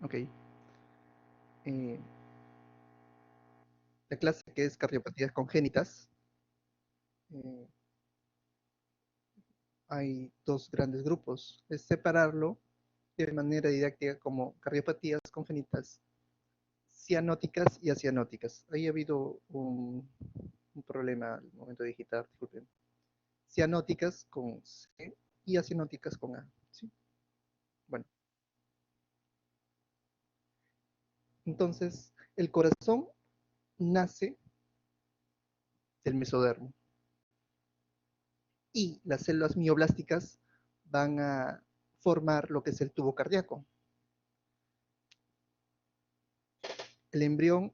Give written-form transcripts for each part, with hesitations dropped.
Ok. Eh, la clase que es cardiopatías congénitas, eh, hay dos grandes grupos. Es separarlo de manera didáctica como cardiopatías congénitas cianóticas y acianóticas. Ahí ha habido un problema al momento de digitar, disculpen. Cianóticas con C y acianóticas con A. ¿Sí? Bueno, entonces el corazón nace del mesodermo y las células mioblásticas van a formar lo que es el tubo cardíaco. El embrión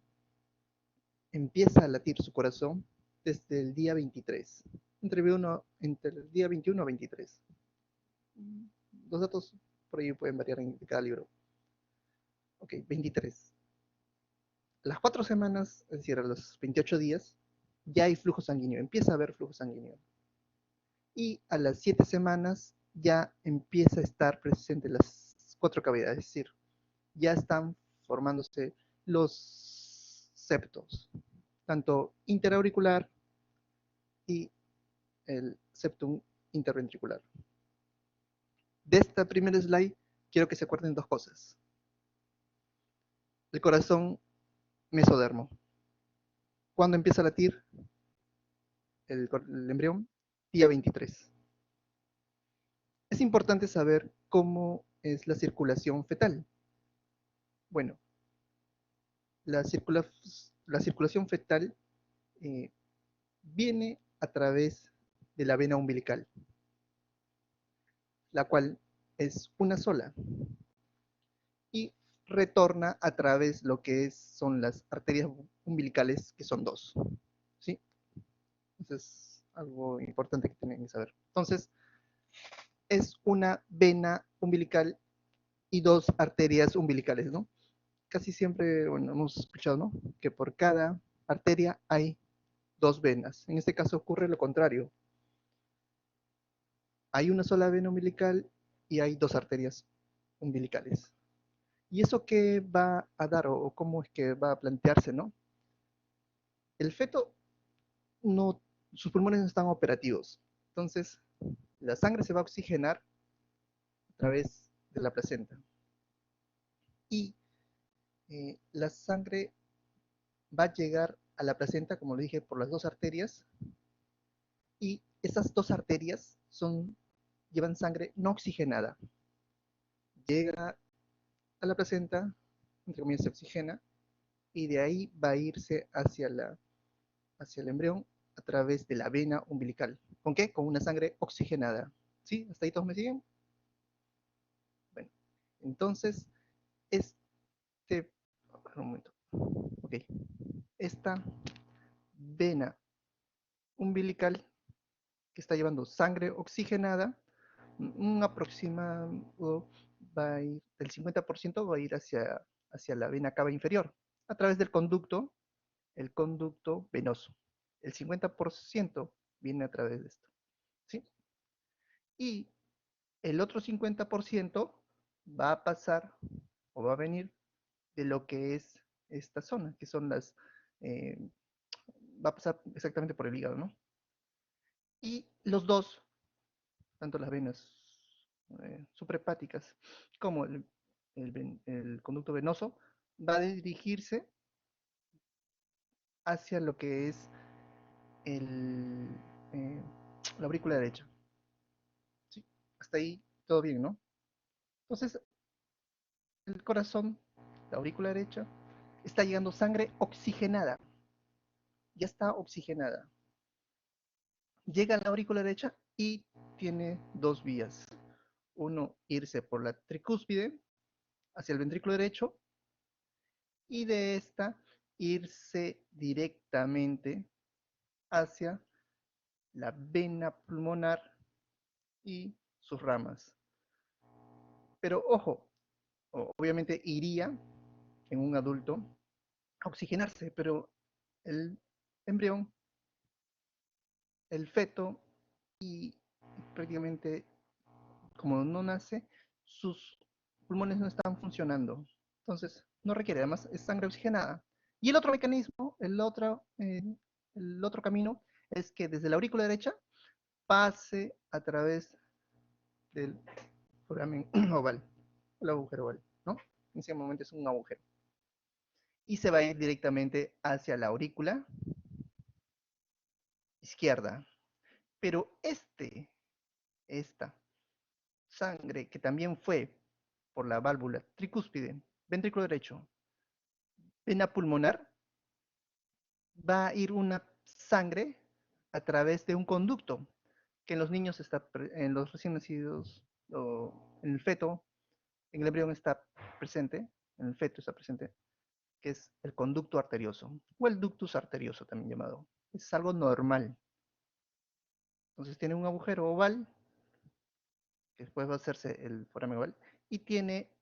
empieza a latir su corazón desde el día 23, entre el día 21 a 23. Los datos por ahí pueden variar en cada libro. Ok, 23. A las 4 semanas, es decir, a los 28 días, ya hay flujo sanguíneo, empieza a haber flujo sanguíneo. Y a las 7 semanas ya empieza a estar presente las 4 cavidades, es decir, ya están formándose los septos, tanto interauricular y el septum interventricular. De esta primera slide quiero que se acuerden dos cosas. El corazón mesodermo. ¿Cuándo empieza a latir el embrión? Día 23. Es importante saber cómo es la circulación fetal. Bueno, la, circula, la circulación fetal eh, viene a través de la vena umbilical, la cual es una sola, y retorna a través de lo que son las arterias umbilicales, que son dos. ¿Sí? Eso es algo importante que tienen que saber. Entonces, es una vena umbilical y dos arterias umbilicales, ¿no? Casi siempre, bueno, hemos escuchado, ¿no? Que por cada arteria hay dos venas. En este caso ocurre lo contrario. Hay una sola vena umbilical y hay dos arterias umbilicales. ¿Y eso qué va a dar o cómo es que va a plantearse, no? El feto no, sus pulmones no están operativos. Entonces, la sangre se va a oxigenar a través de la placenta. Y la sangre va a llegar a la placenta, como lo dije, por las dos arterias. Y esas dos arterias llevan sangre no oxigenada. Llega a la placenta, entre comillas se oxigena, y de ahí va a irse hacia el embrión a través de la vena umbilical. ¿Con qué? Con una sangre oxigenada. ¿Sí? ¿Hasta ahí todos me siguen? Bueno, entonces, un momento. Ok. Esta vena umbilical que está llevando sangre oxigenada, un aproximado va a ir, del 50% va a ir hacia la vena cava inferior, a través del conducto, el conducto venoso. El 50% viene a través de esto. ¿Sí? Y el otro 50% va a pasar o va a venir de lo que es esta zona, que son eh, va a pasar exactamente por el hígado, ¿no? Y los dos, tanto las venas suprahepáticas como el conducto venoso, va a dirigirse hacia lo que es el, eh, la aurícula derecha. ¿Sí? Hasta ahí todo bien, ¿no? Entonces, el corazón, la aurícula derecha, está llegando sangre oxigenada. Ya está oxigenada. Llega a la aurícula derecha y tiene dos vías. Uno, irse por la tricúspide hacia el ventrículo derecho, y de esta irse directamente hacia la vena pulmonar y sus ramas. Pero ojo, obviamente iría en un adulto a oxigenarse, pero el embrión, el feto y prácticamente como no nace, sus pulmones no están funcionando. Entonces, no requiere, además es sangre oxigenada. Y el otro mecanismo, el otro camino, es que desde la aurícula derecha pase a través del foramen oval, el agujero oval, ¿no? En ese momento es un agujero. Y se va a ir directamente hacia la aurícula izquierda. Pero esta sangre que también fue por la válvula tricúspide, ventrículo derecho, vena pulmonar, va a ir una sangre a través de un conducto que en los niños está, en los recién nacidos, o en el feto, en el embrión está presente, en el feto está presente, que es el conducto arterioso, o el ductus arterioso también llamado. Es algo normal. Entonces tiene un agujero oval, que después va a hacerse el foramen oval, y tiene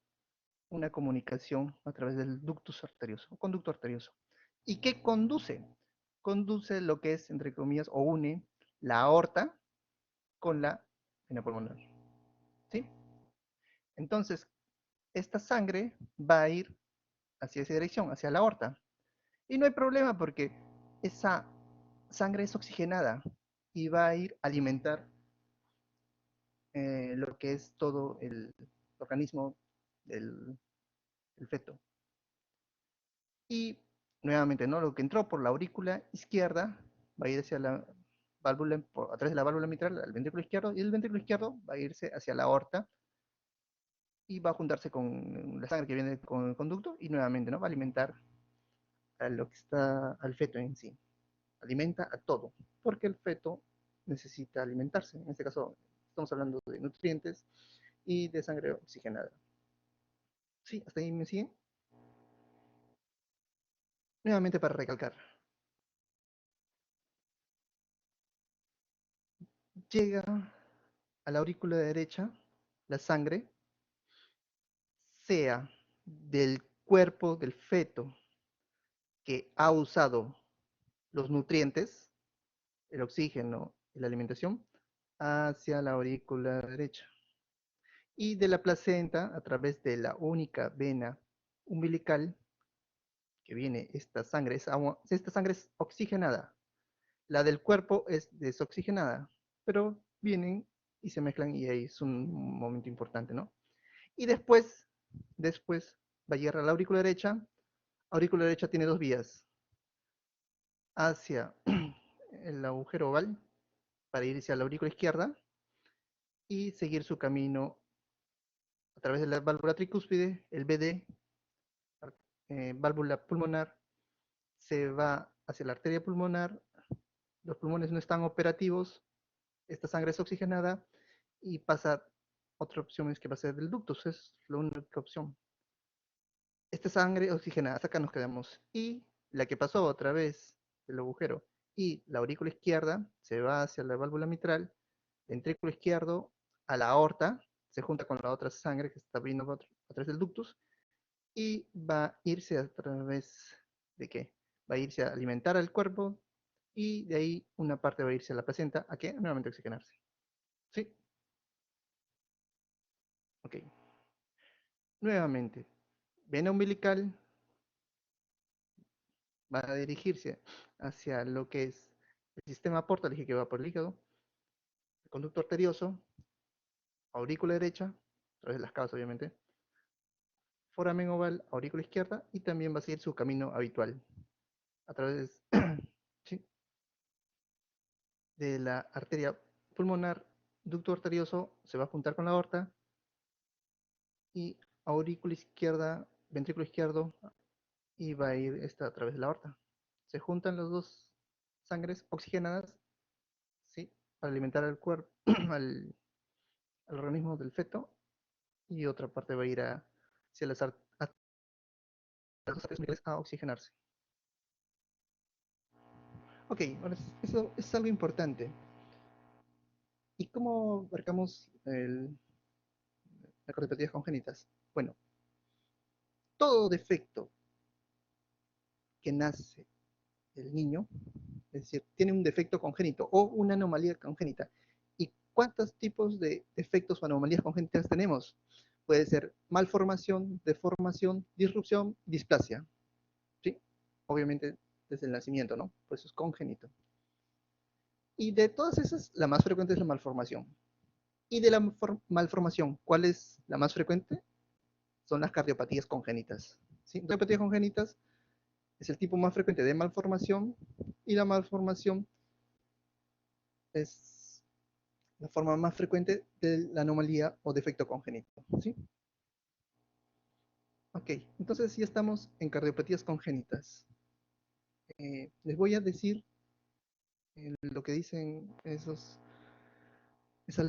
una comunicación a través del ductus arterioso, o conducto arterioso. ¿Y qué conduce? Conduce lo que es, entre comillas, o une la aorta con la vena pulmonar. ¿Sí? Entonces, esta sangre va a ir hacia esa dirección, hacia la aorta. Y no hay problema porque esa sangre es oxigenada y va a ir a alimentar lo que es todo el organismo del feto. Y nuevamente, ¿no? Lo que entró por la aurícula izquierda va a ir hacia la válvula, a través de la válvula mitral al ventrículo izquierdo, y el ventrículo izquierdo va a irse hacia la aorta y va a juntarse con la sangre que viene con el conducto y nuevamente, ¿no? Va a alimentar a lo que está al feto en sí. Alimenta a todo, porque el feto necesita alimentarse. En este caso, estamos hablando de nutrientes y de sangre oxigenada. Sí, hasta ahí me siguen. Nuevamente para recalcar. Llega a la aurícula derecha la sangre, sea del cuerpo del feto que ha usado los nutrientes, el oxígeno y la alimentación, hacia la aurícula derecha. Y de la placenta, a través de la única vena umbilical, que viene esta sangre, esta sangre es oxigenada. La del cuerpo es desoxigenada, pero vienen y se mezclan y ahí es un momento importante, ¿no? Y después va a llegar a la aurícula derecha. La aurícula derecha tiene dos vías, hacia el agujero oval para ir hacia la aurícula izquierda y seguir su camino a través de la válvula tricúspide, el BD, válvula pulmonar, se va hacia la arteria pulmonar, los pulmones no están operativos, esta sangre es oxigenada y pasa otra opción es que va a ser del ductus, es la única opción. Esta sangre oxigenada, hasta acá nos quedamos. Y la que pasó a través del agujero y la aurícula izquierda se va hacia la válvula mitral, ventrículo izquierdo a la aorta, se junta con la otra sangre que está viniendo a través del ductus y va a irse a través de qué? Va a irse a alimentar al cuerpo y de ahí una parte va a irse a la placenta a que nuevamente oxigenarse. ¿Sí? Ok. Nuevamente, vena umbilical va a dirigirse hacia lo que es el sistema portal que va por el hígado, el conducto arterioso, aurícula derecha, a través de las cavas obviamente, foramen oval, aurícula izquierda, y también va a seguir su camino habitual, a través ¿sí? de la arteria pulmonar, ducto arterioso, se va a juntar con la aorta, y aurícula izquierda, ventrículo izquierdo, y va a ir esta a través de la aorta. Se juntan las dos sangres oxigenadas, ¿sí? Para alimentar al cuerpo, al organismo del feto, y otra parte va a ir hacia las arterias a oxigenarse. Ok, ahora eso es algo importante. ¿Y cómo marcamos las cardiopatías congénitas? Bueno, todo defecto que nace el niño, es decir, tiene un defecto congénito o una anomalía congénita. ¿Y cuántos tipos de defectos o anomalías congénitas tenemos? puede ser malformación, deformación, disrupción, displasia. ¿Sí? Obviamente desde el nacimiento, ¿no? Pues eso es congénito. Y de todas esas, la más frecuente es la malformación. Y de la malformación, ¿cuál es la más frecuente? Son las cardiopatías congénitas. ¿Sí? Cardiopatías congénitas es el tipo más frecuente de malformación y la malformación es la forma más frecuente de la anomalía o defecto congénito. ¿Sí? Ok, entonces ya estamos en cardiopatías congénitas. Les voy a decir lo que dicen esas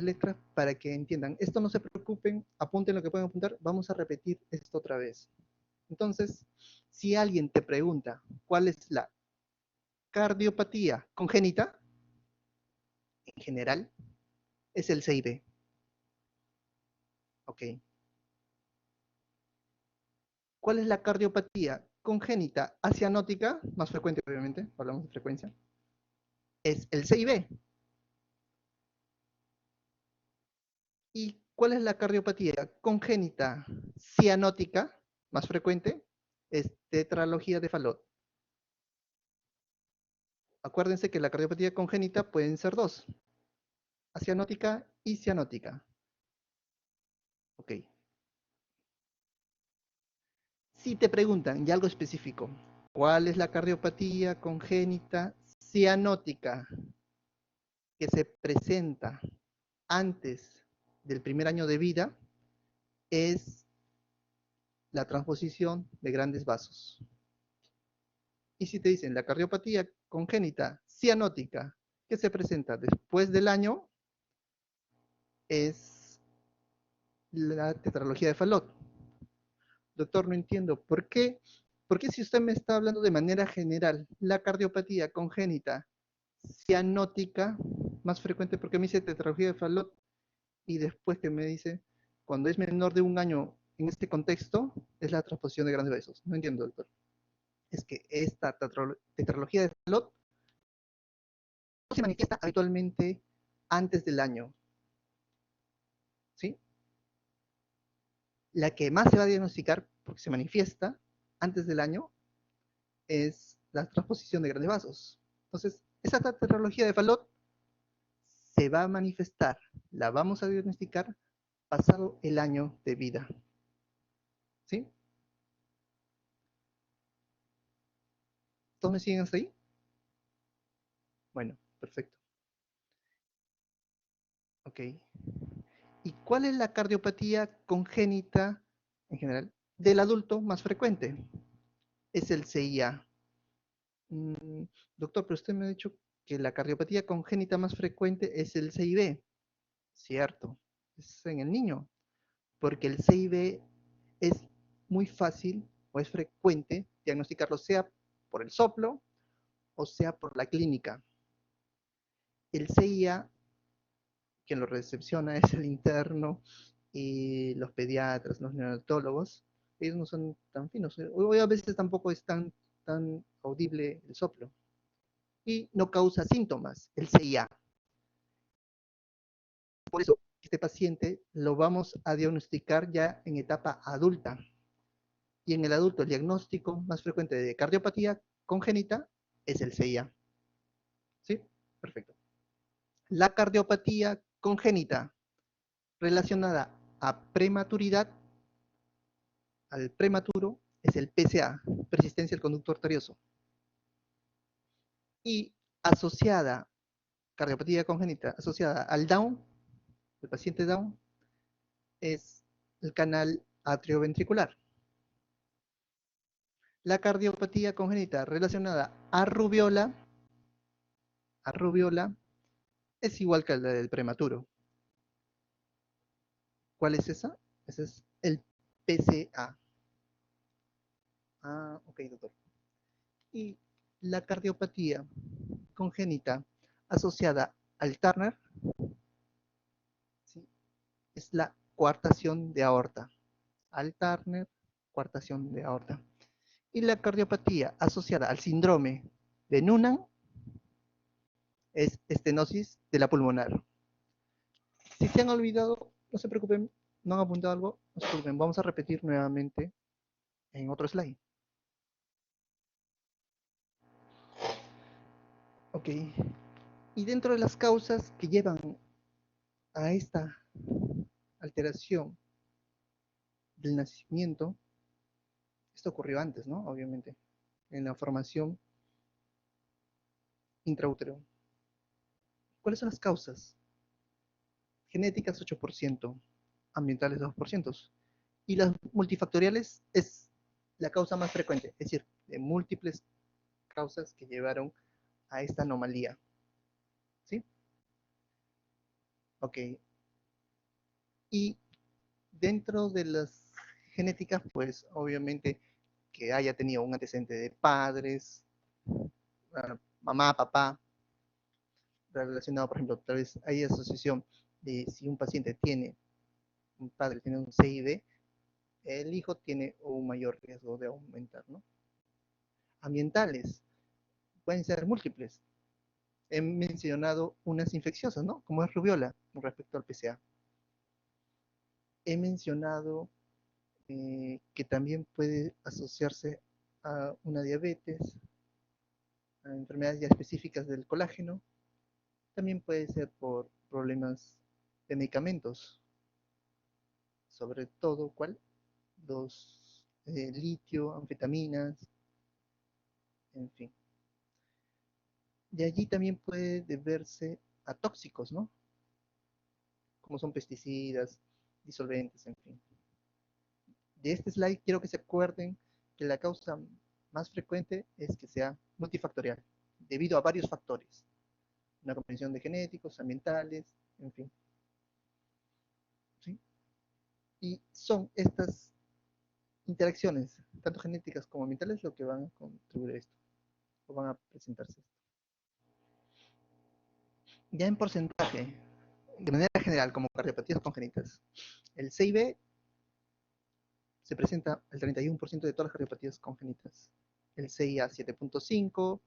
letras para que entiendan. Esto no se preocupen, apunten lo que pueden apuntar. Vamos a repetir esto otra vez. Entonces, si alguien te pregunta cuál es la cardiopatía congénita, en general, es el CIB. Ok. ¿Cuál es la cardiopatía congénita asianótica? Más frecuente, obviamente, hablamos de frecuencia. Es el CIB. ¿Y cuál es la cardiopatía congénita cianótica? Más frecuente, es tetralogía de Fallot. Acuérdense que la cardiopatía congénita pueden ser dos, asianótica y cianótica. Ok. Si te preguntan ya algo específico, ¿cuál es la cardiopatía congénita cianótica que se presenta antes del primer año de vida? Es la transposición de grandes vasos. Y si te dicen la cardiopatía congénita cianótica que se presenta después del año, es la tetralogía de Fallot. Doctor, no entiendo, ¿por qué si usted me está hablando de manera general, la cardiopatía congénita cianótica, más frecuente, porque me dice tetralogía de Fallot y después que me dice, cuando es menor de un año en este contexto, es la transposición de grandes vasos? No entiendo, doctor. Es que esta tetralogía de Fallot no se manifiesta habitualmente antes del año, ¿sí? La que más se va a diagnosticar, porque se manifiesta antes del año, es la transposición de grandes vasos. Entonces, esa tetralogía de Fallot se va a manifestar, la vamos a diagnosticar pasado el año de vida. ¿Sí? ¿Todos me siguen hasta ahí? Bueno, perfecto. Ok. ¿Y cuál es la cardiopatía congénita en general del adulto más frecuente? Es el CIA. Doctor, pero usted me ha dicho que la cardiopatía congénita más frecuente es el CIB. Cierto, es en el niño, porque el CIB es muy fácil o es frecuente diagnosticarlo sea por el soplo o sea por la clínica. El CIA, quien lo recepciona es el interno y los pediatras, los neonatólogos, ellos no son tan finos. Hoy a veces tampoco es tan audible el soplo. Y no causa síntomas, el CIA. Por eso, este paciente lo vamos a diagnosticar ya en etapa adulta. Y en el adulto, el diagnóstico más frecuente de cardiopatía congénita es el CIA. ¿Sí? Perfecto. La cardiopatía congénita relacionada a prematuridad, al prematuro, es el PCA, persistencia del conducto arterioso. Y asociada, cardiopatía congénita asociada al Down, el paciente Down, es el canal atrioventricular. La cardiopatía congénita relacionada a rubiola es igual que la del prematuro. ¿Cuál es esa? Ese es el PCA. Ah, ok, doctor. Y la cardiopatía congénita asociada al Turner, ¿sí? Es la coartación de aorta. Al Turner, coartación de aorta. Y la cardiopatía asociada al síndrome de Noonan es estenosis de la pulmonar. Si se han olvidado, no se preocupen, ¿No han apuntado algo? Disculpen, vamos a repetir nuevamente en otro slide. Ok. Y dentro de las causas que llevan a esta alteración del nacimiento, esto ocurrió antes, ¿no? Obviamente, en la formación intraútero. ¿Cuáles son las causas? Genéticas 8%, ambientales 2%. Y las multifactoriales es la causa más frecuente, es decir, de múltiples causas que llevaron a esta anomalía. ¿Sí? Ok. Y dentro de las genéticas, pues obviamente que haya tenido un antecedente de padres, mamá, papá, relacionado, por ejemplo, tal vez hay asociación de si un paciente tiene, un padre tiene un CID, el hijo tiene un mayor riesgo de aumentar, ¿no? Ambientales, pueden ser múltiples. He mencionado unas infecciosas, ¿no? Como es rubiola con respecto al PCA. He mencionado que también puede asociarse a una diabetes, a enfermedades ya específicas del colágeno. También puede ser por problemas de medicamentos, sobre todo, ¿cuál? Los litio, anfetaminas, en fin. De allí también puede deberse a tóxicos, ¿no? Como son pesticidas, disolventes, en fin. De este slide quiero que se acuerden que la causa más frecuente es que sea multifactorial, debido a varios factores. Una combinación de genéticos, ambientales, en fin. ¿Sí? Y son estas interacciones, tanto genéticas como ambientales, lo que van a contribuir a esto, o van a presentarse. Ya en porcentaje, de manera general, como cardiopatías congénitas, el CIB se presenta el 31% de todas las cardiopatías congénitas, el CIA 7.5,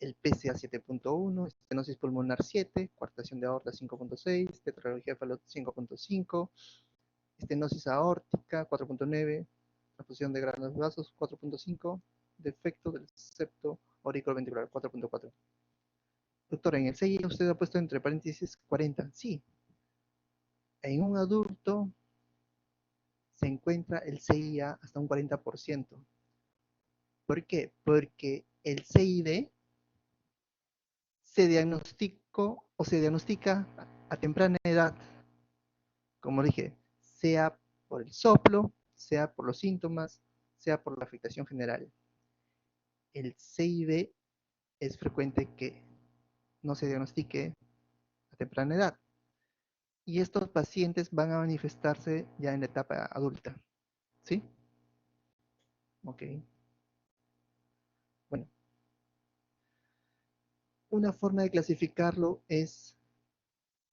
el PCA 7.1, estenosis pulmonar 7, coartación de aorta 5.6, tetralogía de Fallot 5.5, estenosis aórtica 4.9, transfusión de grandes vasos 4.5, defecto del septo auriculoventricular 4.4. Doctora, en el CIA usted ha puesto entre paréntesis 40. Sí, en un adulto se encuentra el CIA hasta un 40%. ¿Por qué? Porque el CID se diagnosticó o se diagnostica a temprana edad, como dije, sea por el soplo, sea por los síntomas, sea por la afectación general. El CID es frecuente que no se diagnostique a temprana edad. Y estos pacientes van a manifestarse ya en la etapa adulta. ¿Sí? Ok. Bueno, una forma de clasificarlo es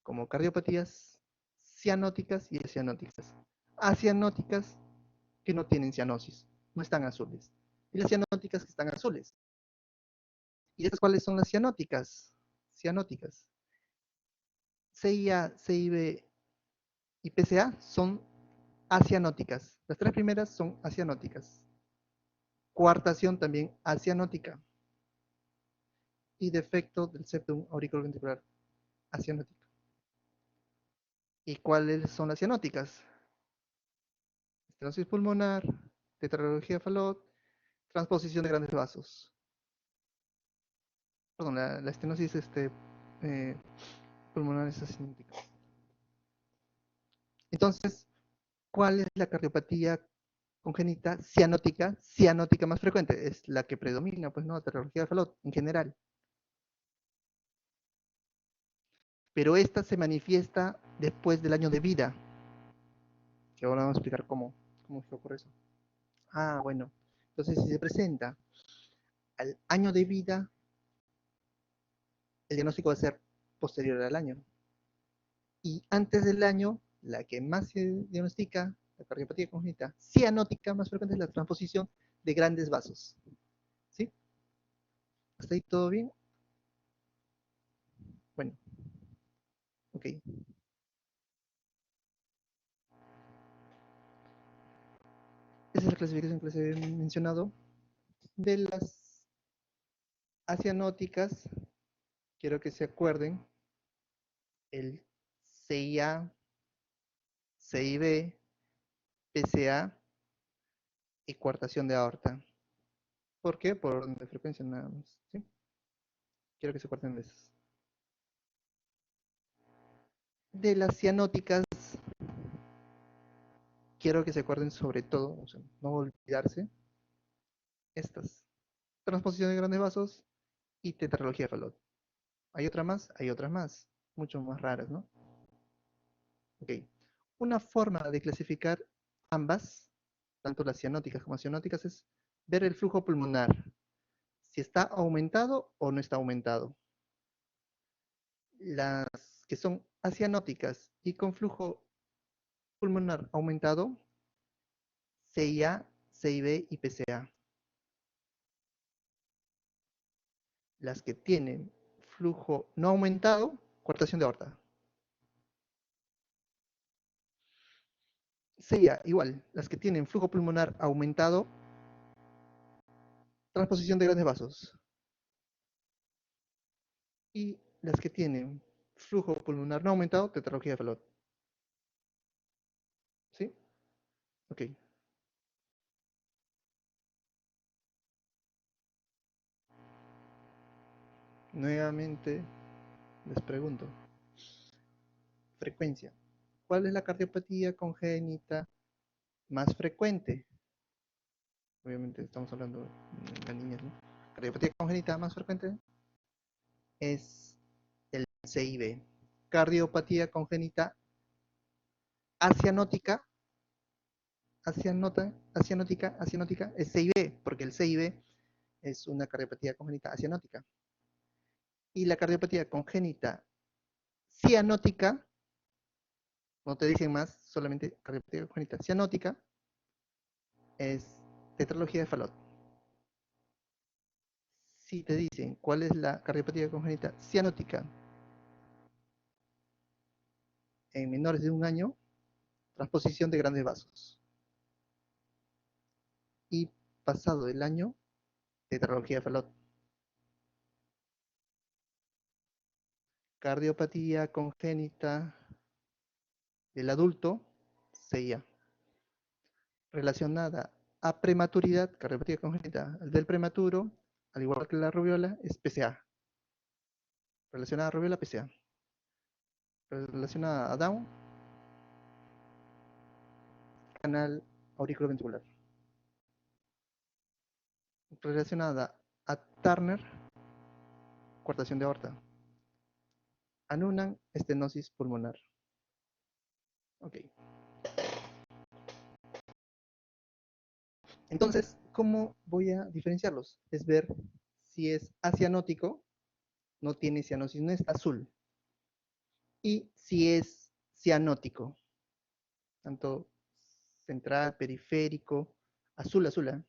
como cardiopatías cianóticas y acianóticas. Acianóticas que no tienen cianosis, no están azules. Y las cianóticas que están azules. ¿Y estas cuáles son las cianóticas? Cianóticas. CIA, CIB y PCA son acianóticas. Las tres primeras son acianóticas. Coartación también acianótica. Y defecto del septum auriculoventricular acianótico. ¿Y cuáles son las cianóticas? Estenosis pulmonar, tetralogía de Fallot, transposición de grandes vasos. Perdón, la estenosis eh, pulmonar es acianótica. Entonces, ¿cuál es la cardiopatía congénita cianótica? Cianótica más frecuente, es la que predomina, pues no, la tetralogía de Fallot en general. Pero esta se manifiesta después del año de vida, que ahora vamos a explicar cómo ocurre eso. Ah, bueno, entonces si se presenta al año de vida, el diagnóstico va a ser posterior al año. Y antes del año, la que más se diagnostica, la cardiopatía congénita cianótica más frecuente es la transposición de grandes vasos. ¿Sí? ¿Hasta ahí todo bien? Bueno, ok. Esa es la clasificación que les he mencionado. De las cianóticas, quiero que se acuerden el CIA, CIB, PCA y coartación de aorta. ¿Por qué? Por orden de frecuencia nada más. ¿Sí? Quiero que se acuerden de esas. De las cianóticas, quiero que se acuerden sobre todo, o sea, no olvidarse, estas. Transposición de grandes vasos y tetralogía de Fallot. ¿Hay otra más? Hay otras más, mucho más raras, ¿no? Ok. Una forma de clasificar ambas, tanto las cianóticas como las cianóticas, es ver el flujo pulmonar, si está aumentado o no está aumentado. Las que son acianóticas y con flujo pulmonar aumentado, CIA, CIB y PCA. Las que tienen flujo no aumentado, coartación de aorta. CIA, igual, las que tienen flujo pulmonar aumentado, transposición de grandes vasos. Y las que tienen flujo pulmonar no aumentado, tetralogía de Fallot. ¿Sí? Ok. Nuevamente les pregunto. Frecuencia. ¿Cuál es la cardiopatía congénita más frecuente? Obviamente estamos hablando de las niñas, ¿no? Cardiopatía congénita más frecuente es el CIB. Cardiopatía congénita asianótica, asianótica es CIB, porque el CIB es una cardiopatía congénita asianótica. Y la cardiopatía congénita cianótica, no te dicen más, solamente cardiopatía congénita cianótica, es tetralogía de Fallot. Si te dicen cuál es la cardiopatía congénita cianótica en menores de un año, transposición de grandes vasos. Y pasado el año, tetralogía de Fallot. Cardiopatía congénita del adulto, CIA. Relacionada a prematuridad, cardiopatía congénita del prematuro, al igual que la rubiola, es PCA. Relacionada a rubiola, PCA. Relacionada a Down, canal auriculoventricular. Relacionada a Turner, coartación de aorta. A Noonan, estenosis pulmonar. Ok. Entonces, ¿cómo voy a diferenciarlos? Es ver si es acianótico, no tiene cianosis, no es azul. Y si es cianótico, tanto central, periférico, azul, azul.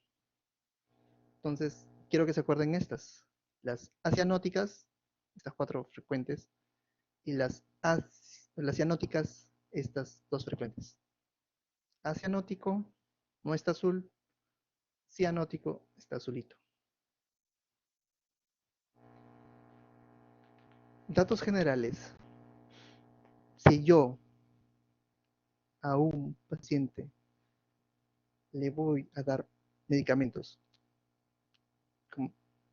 Entonces, quiero que se acuerden estas. Las acianóticas, estas cuatro frecuentes, y las cianóticas, estas dos frecuentes. Acianótico no está azul, cianótico está azulito. Datos generales. Si yo a un paciente le voy a dar medicamentos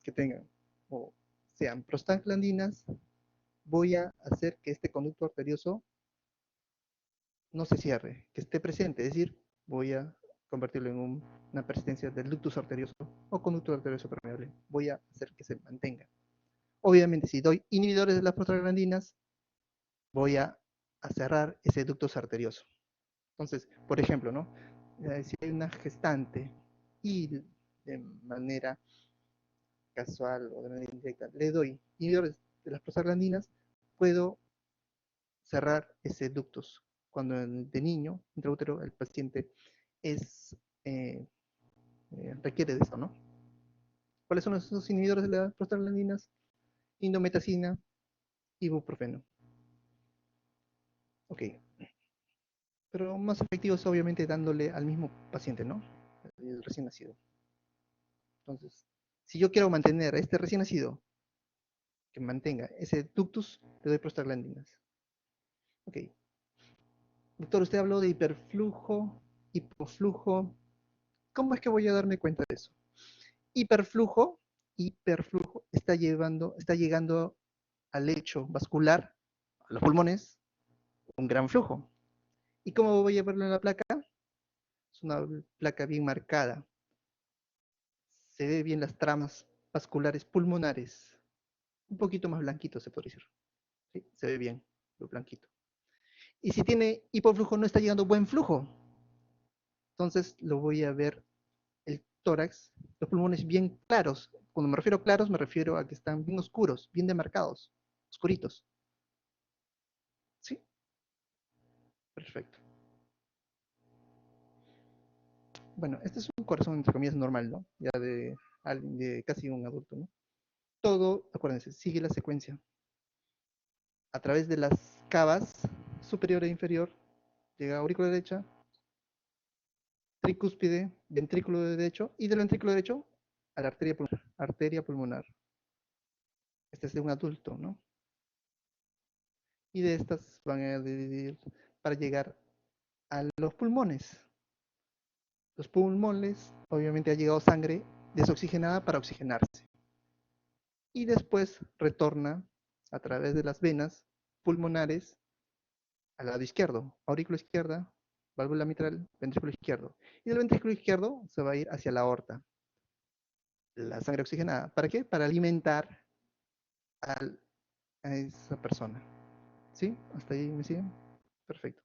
que tengan o sean prostaglandinas, voy a hacer que este conducto arterioso no se cierre, que esté presente, es decir, voy a convertirlo en una persistencia del ductus arterioso o conducto arterioso permeable. Voy a hacer que se mantenga. Obviamente, si doy inhibidores de las prostaglandinas, voy a cerrar ese ductus arterioso. Entonces, por ejemplo, ¿no? Si hay una gestante y de manera casual o de manera indirecta le doy inhibidores de las prostaglandinas, puedo cerrar ese ductus. Cuando de niño, intraútero, el paciente es, requiere de esto, ¿no? ¿Cuáles son esos inhibidores de las prostaglandinas? Indometacina, ibuprofeno. Ok. Pero más efectivo es obviamente dándole al mismo paciente, ¿no? el recién nacido. Entonces, si yo quiero mantener a este recién nacido, que mantenga ese ductus, le doy prostaglandinas. Ok. Doctor, usted habló de hiperflujo, hipoflujo. ¿Cómo es que voy a darme cuenta de eso? Hiperflujo, hiperflujo está llegando al lecho vascular, a los pulmones, un gran flujo. ¿Y cómo voy a verlo en la placa? Es una placa bien marcada. Se ve bien las tramas vasculares pulmonares. Un poquito más blanquito se podría decir. ¿Sí? Se ve bien, lo blanquito. Y si tiene hipoflujo, no está llegando buen flujo. Entonces lo voy a ver el tórax, los pulmones bien claros. Cuando me refiero a claros, me refiero a que están bien oscuros, bien demarcados, oscuritos. ¿Sí? Perfecto. Bueno, este es un corazón, entre comillas, normal, ¿no? Ya de casi un adulto, ¿no? Todo, acuérdense, sigue la secuencia. A través de las cavas superior e inferior, llega aurícula derecha, tricúspide, ventrículo derecho, y del ventrículo derecho a la arteria pulmonar. Arteria pulmonar. Este es de un adulto, ¿no? Y de estas van a dividir para llegar a los pulmones. Los pulmones, obviamente ha llegado sangre desoxigenada para oxigenarse. Y después retorna a través de las venas pulmonares al lado izquierdo, aurícula izquierda, válvula mitral, ventrículo izquierdo. Y del ventrículo izquierdo se va a ir hacia la aorta, la sangre oxigenada. ¿Para qué? Para alimentar a esa persona. ¿Sí? ¿Hasta ahí me siguen? Perfecto.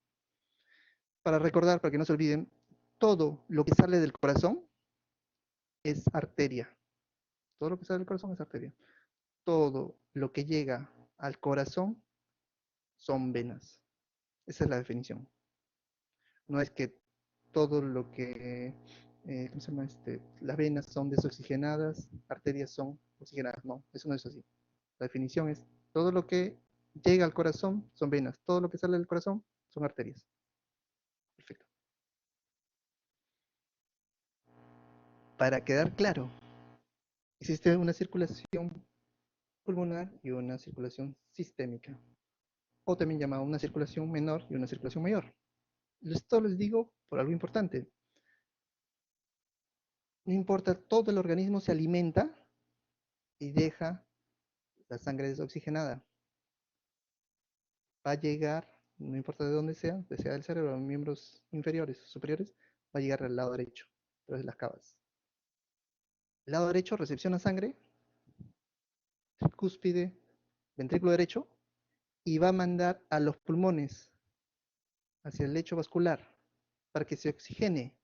Para recordar, para que no se olviden, todo lo que sale del corazón es arteria. Todo lo que sale del corazón es arteria. Todo lo que llega al corazón son venas. Esa es la definición. No es que todo lo que, ¿cómo se llama? Las venas son desoxigenadas, arterias son oxigenadas. No, eso no es así. La definición es todo lo que llega al corazón son venas, todo lo que sale del corazón son arterias. Perfecto. Para quedar claro, existe una circulación pulmonar y una circulación sistémica, o también llamada una circulación menor y una circulación mayor. Esto les digo por algo importante. No importa, todo el organismo se alimenta y deja la sangre desoxigenada. Va a llegar, no importa de dónde sea del cerebro, miembros inferiores o superiores, va a llegar al lado derecho, a través de las cavas. El lado derecho recepciona sangre, tricúspide, ventrículo derecho, y va a mandar a los pulmones hacia el lecho vascular para que se oxigene.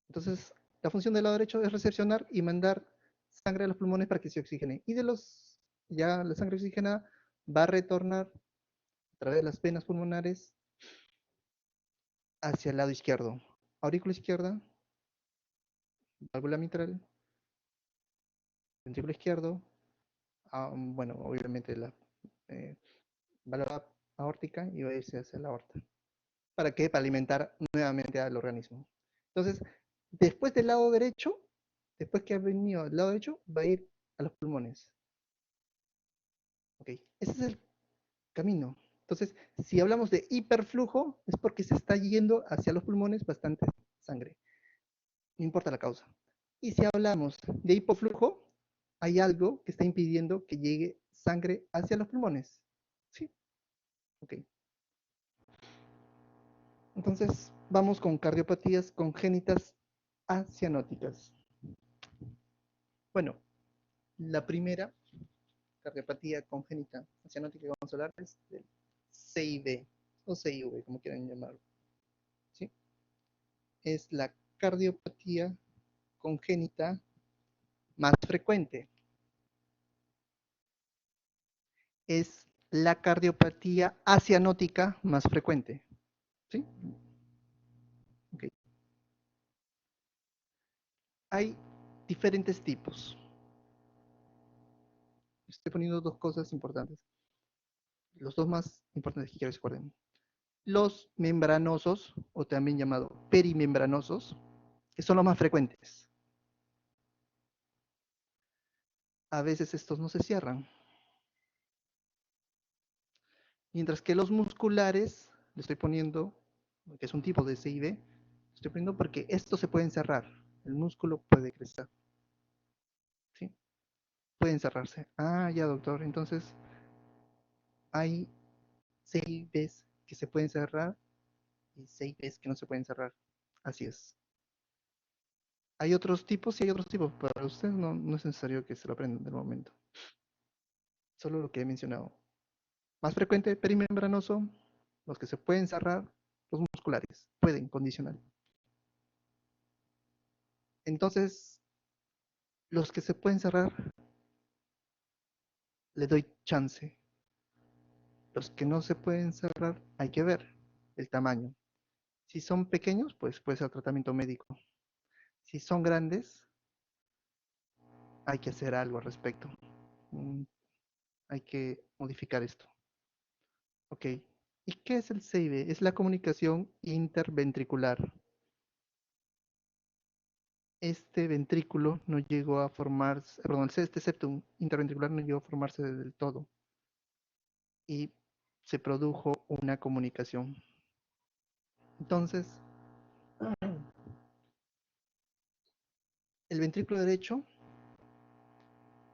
Entonces, la función del lado derecho es recepcionar y mandar sangre a los pulmones para que se oxigene. Y ya la sangre oxigenada va a retornar a través de las venas pulmonares hacia el lado izquierdo. Aurícula izquierda, válvula mitral, ventrículo izquierdo, bueno, obviamente la eh, válvula aórtica y va a irse hacia la aorta. ¿Para qué? Para alimentar nuevamente al organismo. Entonces, después del lado derecho, después que ha venido al lado derecho, va a ir a los pulmones. Ok, ese es el camino. Entonces, si hablamos de hiperflujo, es porque se está yendo hacia los pulmones bastante sangre. No importa la causa. Y si hablamos de hipoflujo, hay algo que está impidiendo que llegue sangre hacia los pulmones. ¿Sí? Ok. Entonces, vamos con cardiopatías congénitas acianóticas. Bueno, la primera cardiopatía congénita acianótica que vamos a hablar es del CIV o CIV, como quieran llamarlo. ¿Sí? Es la cardiopatía congénita más frecuente. Es la cardiopatía acianótica más frecuente. ¿Sí? Okay. Hay diferentes tipos. Estoy poniendo dos cosas importantes. Los dos más importantes que quiero que se acuerden. Los membranosos, o también llamados perimembranosos, que son los más frecuentes. A veces estos no se cierran. Mientras que los musculares, le estoy poniendo, que es un tipo de CIB, estoy poniendo porque estos se pueden cerrar. El músculo puede crecer. ¿Sí? Pueden cerrarse. Ah, ya, doctor. Entonces, hay CIBs que se pueden cerrar y CIBs que no se pueden cerrar. Así es. Hay otros tipos, sí hay otros tipos. Para usted no es necesario que se lo aprendan del momento. Solo lo que he mencionado. Más frecuente, perimembranoso, los que se pueden cerrar, los musculares, pueden, condicional. Entonces, los que se pueden cerrar, le doy chance. Los que no se pueden cerrar, hay que ver el tamaño. Si son pequeños, pues puede ser tratamiento médico. Si son grandes, hay que hacer algo al respecto. Hay que modificar esto. Ok. ¿Y qué es el CIB? Es la comunicación interventricular. Este ventrículo no llegó a formarse, perdón, este septum interventricular no llegó a formarse del todo y se produjo una comunicación. Entonces, el ventrículo derecho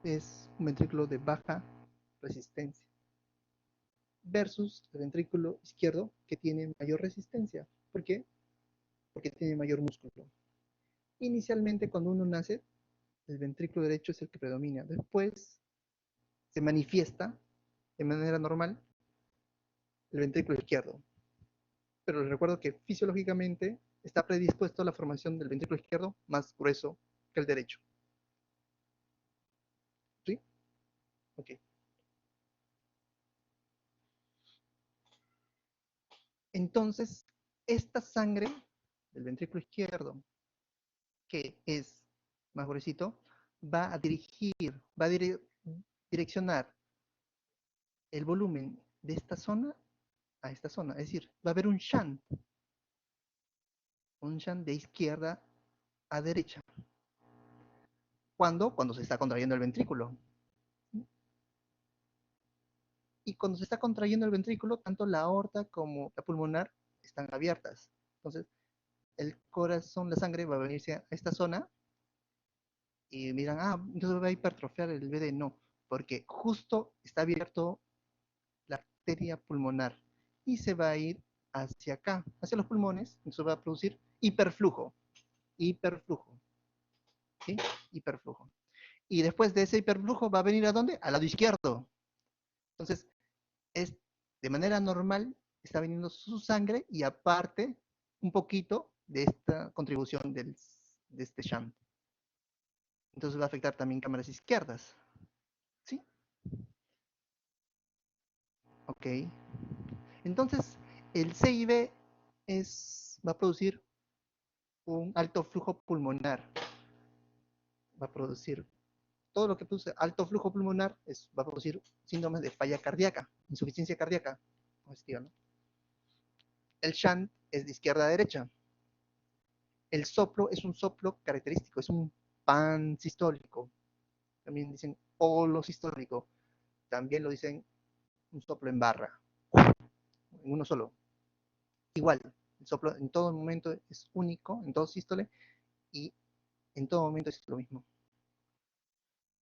es un ventrículo de baja resistencia versus el ventrículo izquierdo que tiene mayor resistencia. ¿Por qué? Porque tiene mayor músculo. Inicialmente, cuando uno nace, el ventrículo derecho es el que predomina. Después se manifiesta de manera normal el ventrículo izquierdo. Pero les recuerdo que fisiológicamente está predispuesto a la formación del ventrículo izquierdo más grueso que el derecho. ¿Sí? Ok. Entonces, esta sangre del ventrículo izquierdo, que es más gruesito, va a dirigir, va a direccionar el volumen de esta zona a esta zona. Es decir, va a haber un shunt de izquierda a derecha. ¿Cuándo? Cuando se está contrayendo el ventrículo. Y cuando se está contrayendo el ventrículo, tanto la aorta como la pulmonar están abiertas. Entonces, el corazón, la sangre va a venirse a esta zona y miran, entonces va a hipertrofiar el BD. No, porque justo está abierto la arteria pulmonar y se va a ir hacia acá, hacia los pulmones, entonces va a producir hiperflujo, hiperflujo, ¿sí? Hiperflujo. Y después de ese hiperflujo va a venir ¿a dónde? Al lado izquierdo. Entonces, es de manera normal, está viniendo su sangre y aparte un poquito de esta contribución de este shunt. Entonces va a afectar también cámaras izquierdas. ¿Sí? Ok. Entonces, el CIB va a producir un alto flujo pulmonar. Va a producir todo lo que produce alto flujo pulmonar va a producir síndromes de falla cardíaca, insuficiencia cardíaca congestiva, ¿no? El shunt es de izquierda a derecha. El soplo es un soplo característico, es un pan sistólico. También dicen holo sistólico. También lo dicen un soplo en barra, en uno solo. Igual, el soplo en todo momento es único, en todo sístole, y en todo momento es lo mismo.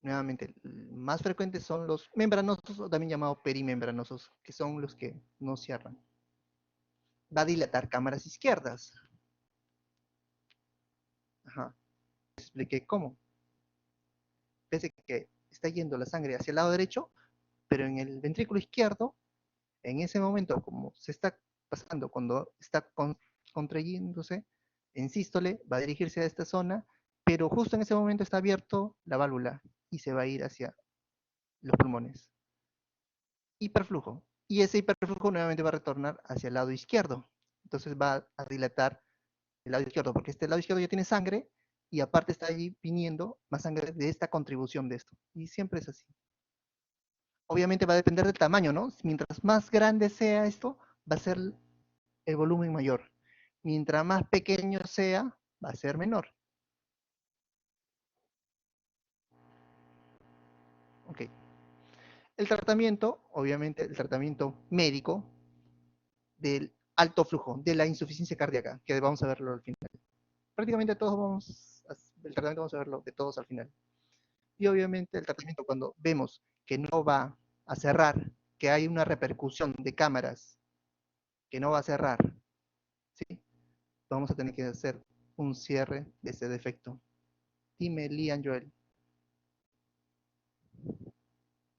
Nuevamente, más frecuentes son los membranosos, o también llamados perimembranosos, que son los que no cierran. Va a dilatar cámaras izquierdas. Ajá. Les expliqué cómo. Pese que está yendo la sangre hacia el lado derecho, pero en el ventrículo izquierdo, en ese momento, como se está pasando, cuando está contrayéndose en sístole, va a dirigirse a esta zona, pero justo en ese momento está abierto la válvula y se va a ir hacia los pulmones. Hiperflujo. Y ese hiperflujo nuevamente va a retornar hacia el lado izquierdo. Entonces va a dilatar el lado izquierdo, porque este lado izquierdo ya tiene sangre y aparte está ahí viniendo más sangre de esta contribución de esto. Y siempre es así. Obviamente va a depender del tamaño, ¿no? Mientras más grande sea esto, va a ser el volumen mayor. Mientras más pequeño sea, va a ser menor. El tratamiento, obviamente, el tratamiento médico del alto flujo, de la insuficiencia cardíaca, que vamos a verlo al final. Prácticamente el tratamiento vamos a verlo de todos al final. Y obviamente el tratamiento cuando vemos que no va a cerrar, que hay una repercusión de cámaras, que no va a cerrar, ¿sí? Vamos a tener que hacer un cierre de ese defecto. Dime, Lian Joel.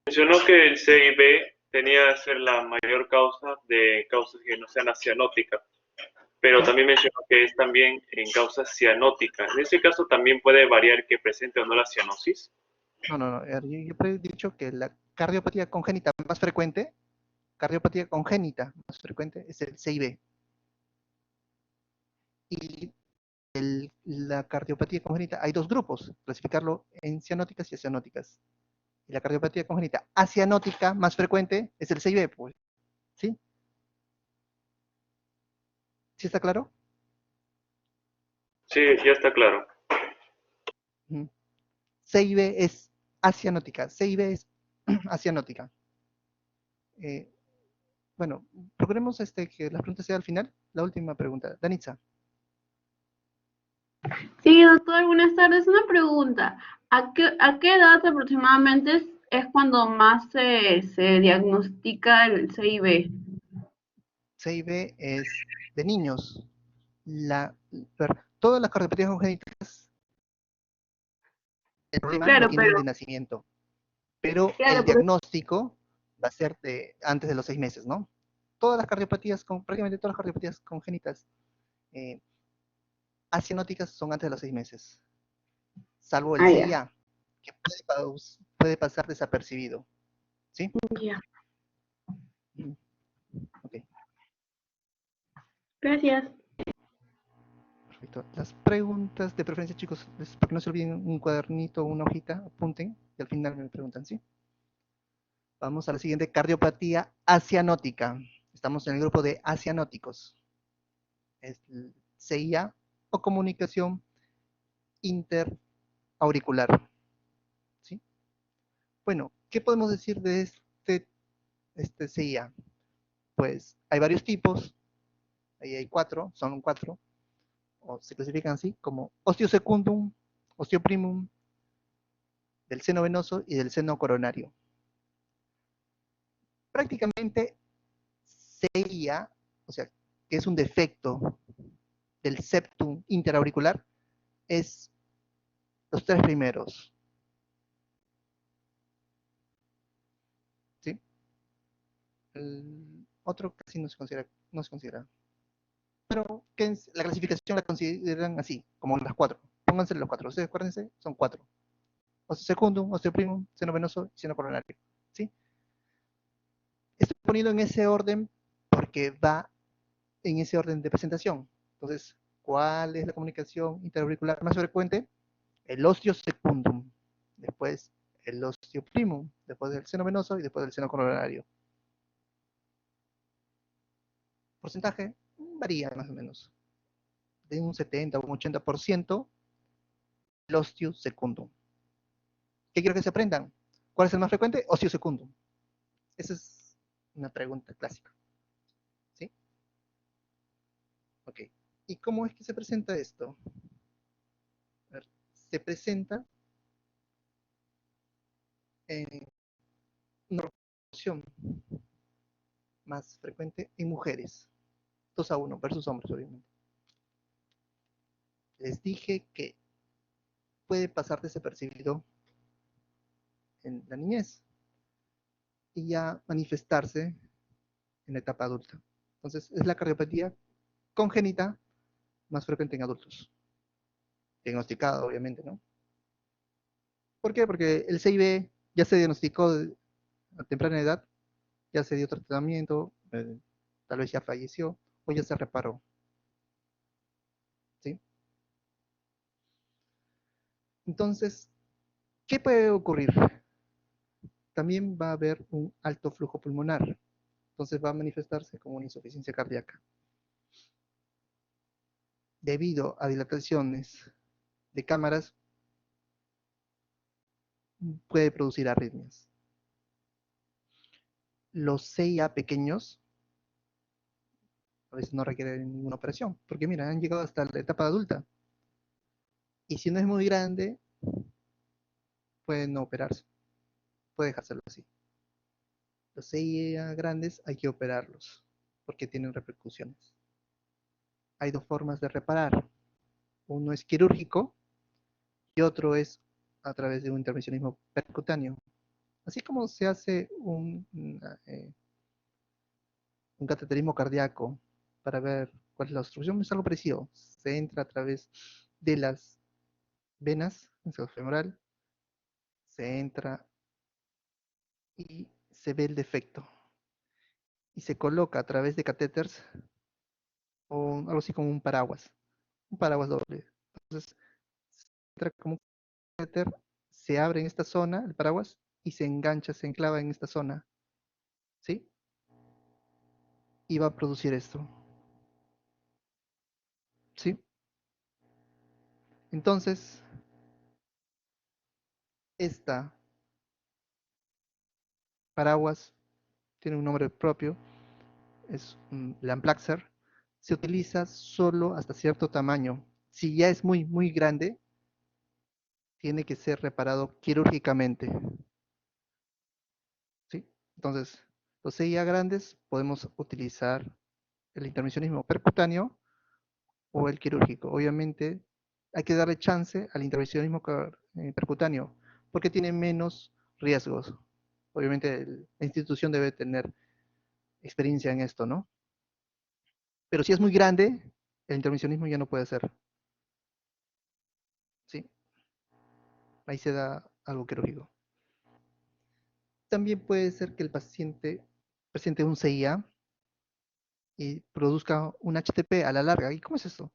Mencionó que el CIB tenía que ser la mayor causa de causas que no sean cianóticas, pero ¿Mm? también mencionó que es también en causas cianóticas. En ese caso también puede variar que presente o no la cianosis. No. Yo he dicho que la cardiopatía congénita más frecuente, cardiopatía congénita más frecuente es el CIB. Y la cardiopatía congénita hay dos grupos, clasificarlo en cianóticas y acianóticas. Y la cardiopatía congénita acianótica más frecuente es el CIB, pues. ¿Sí? ¿Sí está claro? Sí, ya está claro. CIB es acianótica. CIB es acianótica. Eh, bueno, procuremos que la pregunta sea al final. La última pregunta. Danitza. Sí, doctor, buenas tardes. Una pregunta. A qué edad aproximadamente es cuando más se diagnostica el CIB? CIB es de niños. Todas las cardiopatías congénitas, el problema lo Claro, tienen pero, de nacimiento, pero el claro, pero, diagnóstico va a ser antes de los 6 meses, ¿no? Prácticamente todas las cardiopatías congénitas eh, acianóticas son antes de los 6 meses, salvo el ya, CIA, que puede pasar desapercibido, ¿sí? ya. Ok, Gracias. perfecto. Las preguntas de preferencia, chicos, para que no se olviden un cuadernito o una hojita, apunten y al final me preguntan, ¿sí? Vamos a la siguiente, cardiopatía asianótica. Estamos en el grupo de asianóticos. Es CIA o comunicación interauricular. ¿Sí? Bueno, ¿qué podemos decir de este CIA? Pues hay varios tipos, ahí hay son cuatro, o se clasifican así como osteosecundum, osteoprimum, del seno venoso y del seno coronario. Prácticamente CIA, o sea, que es un defecto del septum interauricular, es los tres primeros. ¿Sí? El otro casi no se considera. Pero la clasificación la consideran así, como las cuatro. Pónganse los cuatro. Ustedes acuérdense, son cuatro. Osteosecundum, osteoprimum, seno venoso y seno coronario. ¿Sí? Estoy poniendo en ese orden porque va en ese orden de presentación. Entonces, ¿cuál es la comunicación interauricular más frecuente? El osteosecundum, después el osteoprimum, después del seno venoso y después del seno coronario. Porcentaje varía más o menos, de un 70 o un 80% el osteosecundum. ¿Qué quiero que se aprendan? ¿Cuál es el más frecuente? Osteosecundum. Esa es una pregunta clásica. ¿Sí? Ok. ¿Y cómo es que se presenta esto? A ver, se presenta en una proporción más frecuente en mujeres. 2-1 versus hombres, obviamente. Les dije que puede pasar desapercibido en la niñez y ya manifestarse en la etapa adulta. Entonces, es la cardiopatía congénita más frecuente en adultos. Diagnosticada, obviamente, ¿no? ¿Por qué? Porque el CIB ya se diagnosticó a temprana edad, ya se dio tratamiento, tal vez ya falleció o ya se reparó. ¿Sí? Entonces, ¿qué puede ocurrir? También va a haber un alto flujo pulmonar. Entonces va a manifestarse como una insuficiencia cardíaca. Debido a dilataciones de cámaras, puede producir arritmias. los CIA pequeños a veces no requieren ninguna operación, porque mira, han llegado hasta la etapa adulta. Y si no es muy grande, puede no operarse, puede dejárselo así. Los CIA grandes hay que operarlos, porque tienen repercusiones. Hay dos formas de reparar. Uno es quirúrgico y otro es a través de un intervencionismo percutáneo. Así como se hace un cateterismo cardíaco para ver cuál es la obstrucción, es algo parecido. Se entra a través de las venas, en el femoral, se entra y se ve el defecto. Y se coloca a través de catéteres o algo así como un paraguas doble. Entonces, se entra como un catéter, se abre en esta zona el paraguas y se engancha, se enclava en esta zona, ¿sí? Y va a producir esto, ¿sí? Entonces, esta paraguas tiene un nombre propio, es un Lamplaxer, se utiliza solo hasta cierto tamaño. Si ya es muy, muy grande, tiene que ser reparado quirúrgicamente, ¿sí? Entonces, los CIA grandes podemos utilizar el intervencionismo percutáneo o el quirúrgico. Obviamente, hay que darle chance al intervencionismo percutáneo porque tiene menos riesgos. Obviamente, la institución debe tener experiencia en esto, ¿no? Pero si es muy grande, el intervencionismo ya no puede ser, ¿sí? Ahí se da algo quirúrgico. También puede ser que el paciente presente un CIA y produzca un HTP a la larga. ¿Y cómo es esto?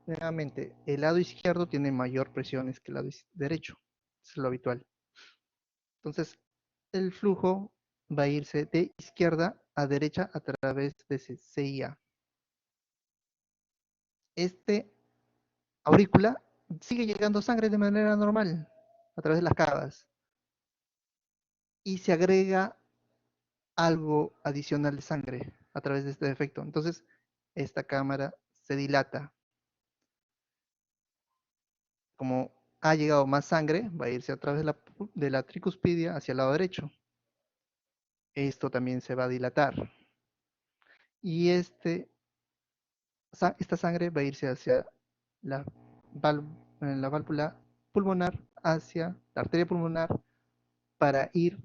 Nuevamente, el lado izquierdo tiene mayor presiones que el lado derecho. Es lo habitual. Entonces, el flujo va a irse de izquierda a derecha a través de ese CIA. Este aurícula sigue llegando sangre de manera normal a través de las cavas y se agrega algo adicional de sangre a través de este defecto. Entonces, esta cámara se dilata. Como ha llegado más sangre, va a irse a través de la tricuspidia hacia el lado derecho. Esto también se va a dilatar. Y esta sangre va a irse hacia la, la válvula pulmonar, hacia la arteria pulmonar, para ir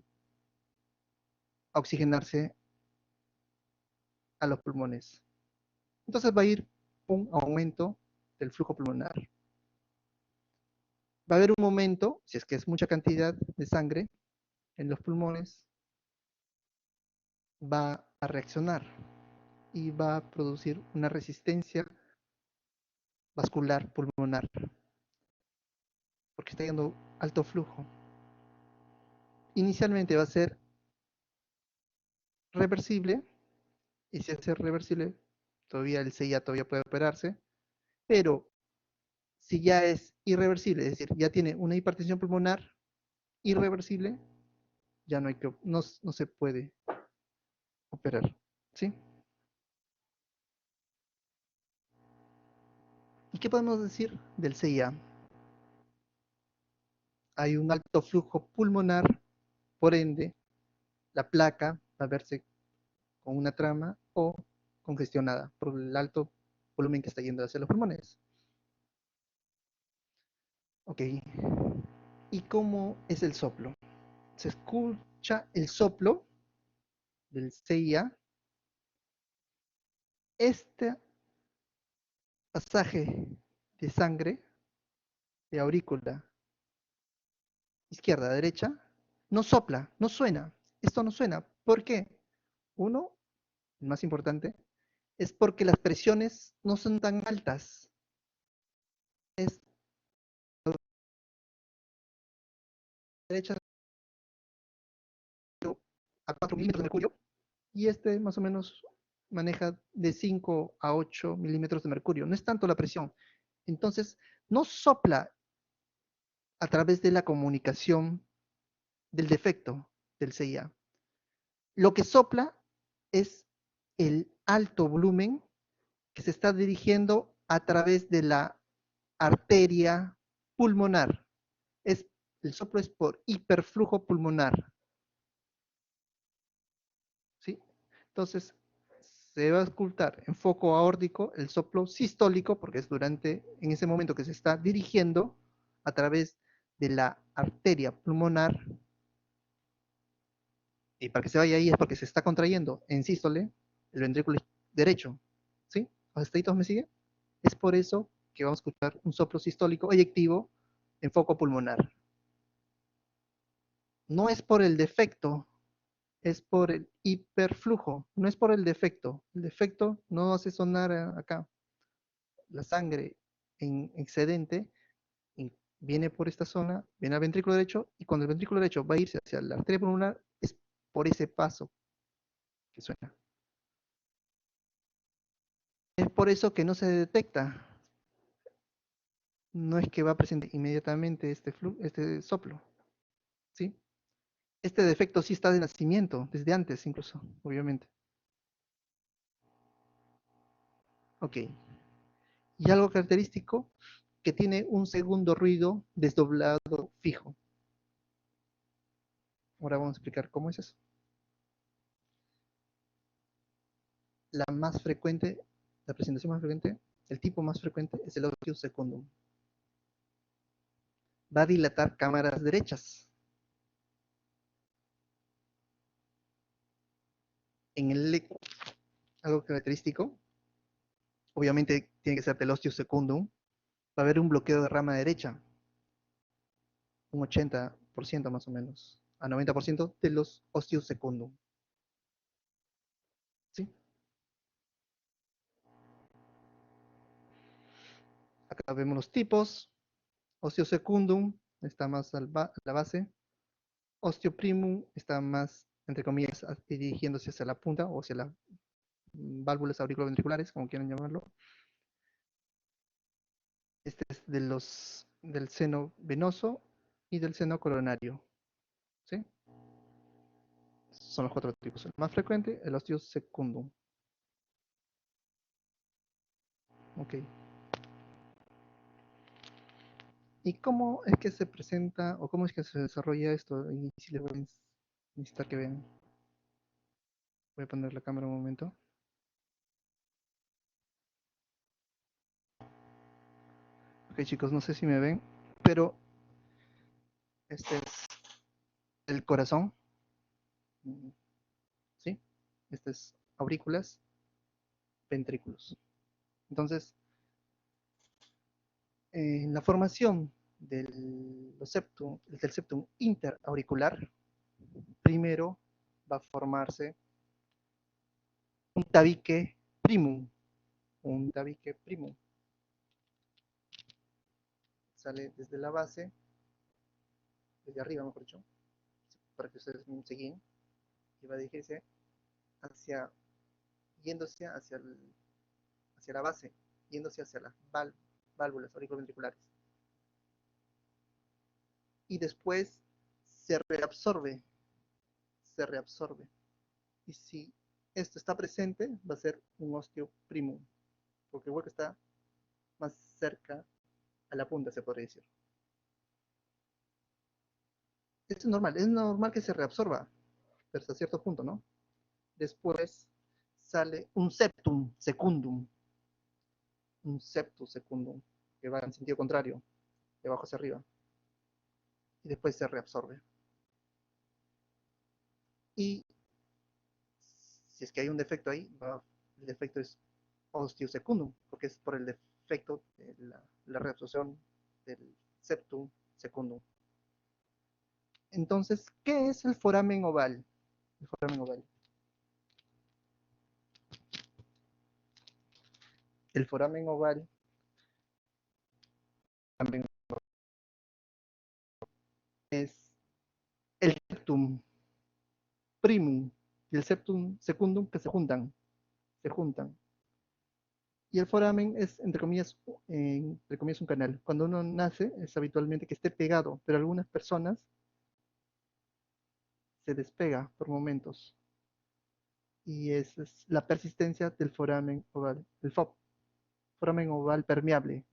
a oxigenarse a los pulmones. Entonces va a ir un aumento del flujo pulmonar. Va a haber un momento, si es que es mucha cantidad de sangre en los pulmones, va a reaccionar y va a producir una resistencia vascular pulmonar, porque está yendo alto flujo. Inicialmente va a ser reversible, y si es reversible, todavía el CIA todavía puede operarse, pero si ya es irreversible, es decir, ya tiene una hipertensión pulmonar irreversible, ya no se puede operar, ¿sí? ¿Y qué podemos decir del CIA? Hay un alto flujo pulmonar, por ende, la placa va a verse con una trama o congestionada por el alto volumen que está yendo hacia los pulmones. Ok. ¿Y cómo es el soplo? Se escucha el soplo del CIA. Este pasaje de sangre de aurícula izquierda a derecha no sopla, no suena. Esto no suena. ¿Por qué? Uno, el más importante, es porque las presiones no son tan altas. Es derecha a 4 milímetros de mercurio y este más o menos maneja de 5 a 8 milímetros de mercurio. No es tanto la presión. Entonces, no sopla a través de la comunicación del defecto del CIA. lo que sopla es el alto volumen que se está dirigiendo a través de la arteria pulmonar. El soplo es por hiperflujo pulmonar. ¿Sí? Entonces, se va a ocultar en foco aórtico el soplo sistólico, porque es en ese momento que se está dirigiendo a través de la arteria pulmonar, y para que se vaya ahí es porque se está contrayendo en sístole el ventrículo derecho. ¿Sí? ¿Hasta ahí todos me siguen? Es por eso que vamos a escuchar un soplo sistólico eyectivo en foco pulmonar. No es por el defecto, es por el hiperflujo, no es por el defecto. El defecto no hace sonar acá. La sangre en excedente viene por esta zona, viene al ventrículo derecho, y cuando el ventrículo derecho va a irse hacia la arteria pulmonar, es por ese paso que suena. Es por eso que no se detecta. No es que va a presentar inmediatamente este soplo, ¿sí? Este defecto sí está de nacimiento, desde antes incluso, obviamente. Ok. Y algo característico, que tiene un segundo ruido desdoblado fijo. Ahora vamos a explicar cómo es eso. La más frecuente, la presentación más frecuente, el tipo más frecuente es el ostium secundum. Va a dilatar cámaras derechas. En el eco, algo característico, obviamente tiene que ser del ostium secundum, va a haber un bloqueo de rama derecha, un 80% más o menos, a 90% de los ostium secundum. ¿Sí? Acá vemos los tipos. Osteo secundum está más a la base. Osteo primum está más, entre comillas, dirigiéndose hacia la punta o hacia las válvulas auriculoventriculares, como quieran llamarlo. Este es del seno venoso y del seno coronario. ¿Sí? Son los cuatro tipos. El más frecuente, el osteo secundum. Ok. ¿Y cómo es que se presenta o cómo es que se desarrolla esto? Y si le voy a necesitar que vean. Voy a poner la cámara un momento. Ok, chicos, no sé si me ven, pero este es el corazón. ¿Sí? Este es aurículas, ventrículos. Entonces, en la formación del septum interauricular, primero va a formarse un tabique primum. Un tabique primum. Sale desde la base, desde arriba, mejor dicho, para que ustedes me siguen, y va a dirigirse hacia, yéndose hacia la base, yéndose hacia las válvulas auriculoventriculares. Y después se reabsorbe, se reabsorbe. Y si esto está presente, va a ser un osteo primum, porque el hueco está más cerca a la punta, se podría decir. Esto es normal que se reabsorba, pero hasta cierto punto, ¿no? Después sale un septum secundum, que va en sentido contrario, de abajo hacia arriba, y después se reabsorbe. Y si es que hay un defecto ahí, el defecto es osteosecundum, porque es por el defecto de la reabsorción del septum secundum. Entonces, ¿qué es el foramen oval? El foramen oval. El foramen oval también es el septum primum y el septum secundum que se juntan. Y el foramen es, entre comillas, un canal. Cuando uno nace, es habitualmente que esté pegado, pero algunas personas se despega por momentos. y esa es la persistencia del foramen oval, el FOP, foramen oval permeable.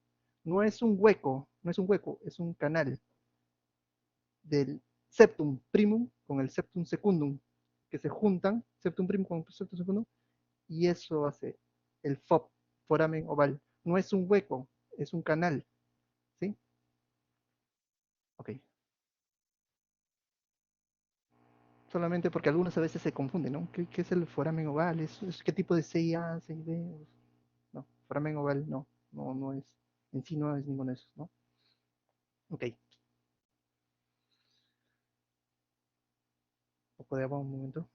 No es un hueco, es un canal del septum primum con el septum secundum, que se juntan, septum primum con septum secundum, y eso hace el FOP, foramen oval. No es un hueco, es un canal, ¿sí? Ok. Solamente porque algunas a veces se confunden, ¿no? ¿Qué es el foramen oval? ¿Qué tipo de CIA, CID? No, foramen oval no es, en sí no es ninguno de esos, ¿no? Ok, un poco de agua un momento.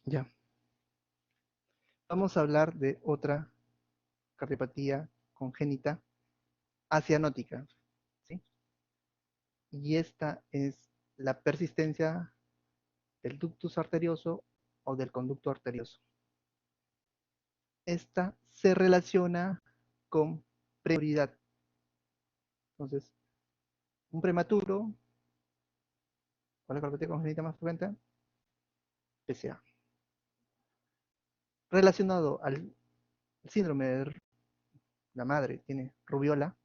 Ya, vamos a hablar de otra cardiopatía congénita asianótica, ¿sí? Y esta es la persistencia del ductus arterioso o del conducto arterioso. Esta se relaciona con prioridad. Entonces, un prematuro, ¿cuál es la cardiopatía congénita más frecuente? PCA. Relacionado al síndrome de la madre, tiene rubiola,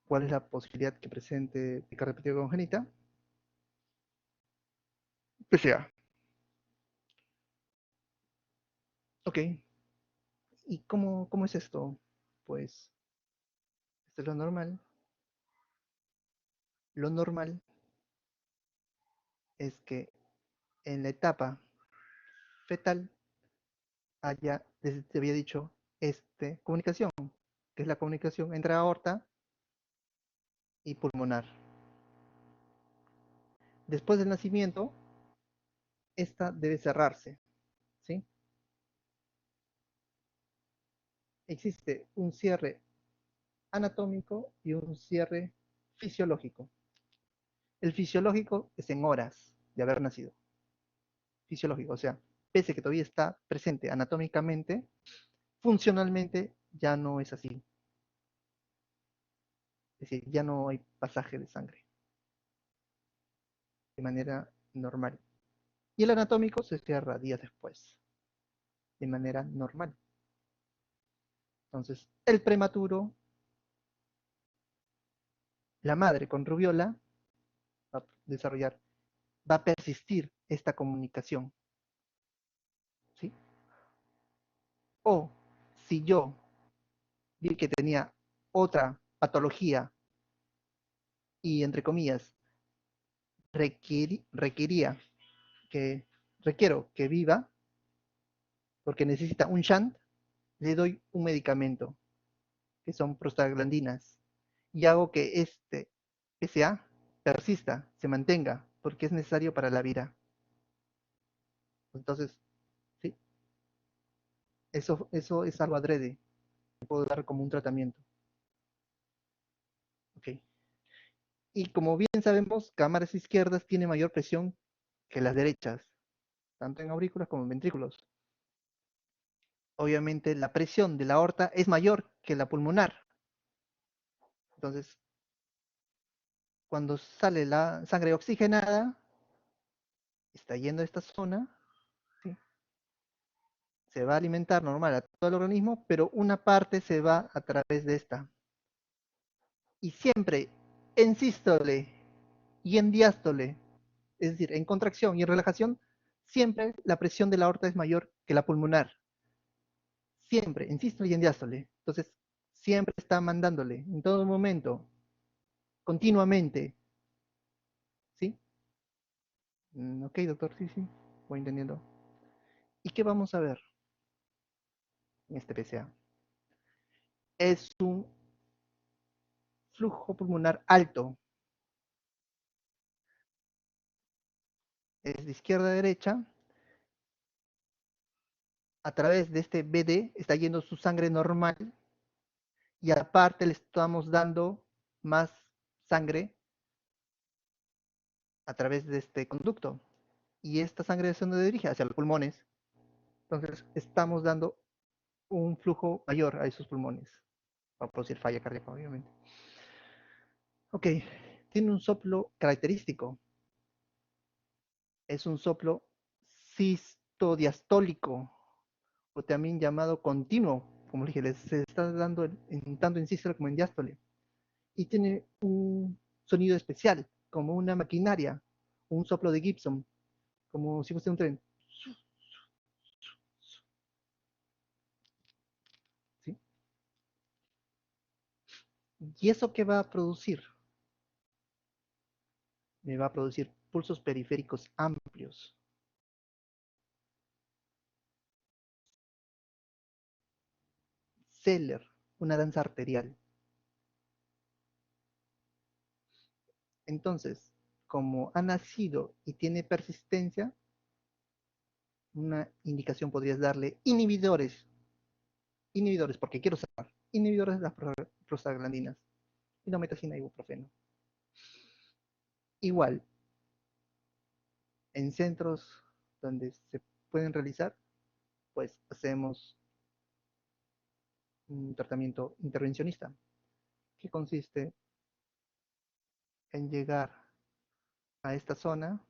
¿cuál es la posibilidad que presente cardiopatía congénita? PCA. Ok, ¿y cómo es esto? Pues, esto es lo normal. Lo normal es que en la etapa fetal haya, desde te había dicho, comunicación, que es la comunicación entre aorta y pulmonar. Después del nacimiento, esta debe cerrarse, ¿sí? Existe un cierre anatómico y un cierre fisiológico. El fisiológico es en horas de haber nacido. Fisiológico, o sea, pese a que todavía está presente anatómicamente, funcionalmente ya no es así. Es decir, ya no hay pasaje de sangre de manera normal. Y el anatómico se cierra días después, de manera normal. Entonces, el prematuro, la madre con rubiola, va a desarrollar, va a persistir esta comunicación, ¿sí? O si yo vi que tenía otra patología y, entre comillas, requería que, requiero que viva porque necesita un shunt, le doy un medicamento que son prostaglandinas y hago que este PSA persista, se mantenga, porque es necesario para la vida. Entonces, sí, eso es algo adrede, puedo dar como un tratamiento. Okay. Y como bien sabemos, cámaras izquierdas tienen mayor presión que las derechas, tanto en aurículas como en ventrículos. Obviamente la presión de la aorta es mayor que la pulmonar. Entonces, cuando sale la sangre oxigenada, está yendo a esta zona, ¿sí? Se va a alimentar normal a todo el organismo, pero una parte se va a través de esta. Y siempre en sístole y en diástole, es decir, en contracción y en relajación, siempre la presión de la aorta es mayor que la pulmonar. Siempre, en sístole y en diástole. Entonces, siempre está mandándole, en todo momento, continuamente. ¿Sí? Ok, doctor, sí, voy entendiendo. ¿Y qué vamos a ver en este PCA? Es un flujo pulmonar alto. Es de izquierda a derecha. A través de este BD está yendo su sangre normal y aparte le estamos dando más sangre a través de este conducto. Y esta sangre se donde dirige hacia los pulmones. Entonces estamos dando un flujo mayor a esos pulmones. Va a producir falla cardíaca, obviamente. Ok, tiene un soplo característico. Es un soplo sistodiastólico, o también llamado continuo, como dije, se está dando tanto en sístole como en diástole. Y tiene un sonido especial, como una maquinaria, un soplo de Gibson, como si fuese un tren. ¿Sí? ¿Y eso qué va a producir? Me va a producir pulsos periféricos amplios. Zeller, una danza arterial. Entonces, como ha nacido y tiene persistencia, una indicación podrías darle inhibidores, porque quiero saber, inhibidores de las prostaglandinas, indometacina y ibuprofeno. Igual, en centros donde se pueden realizar, pues hacemos un tratamiento intervencionista, que consiste en llegar a esta zona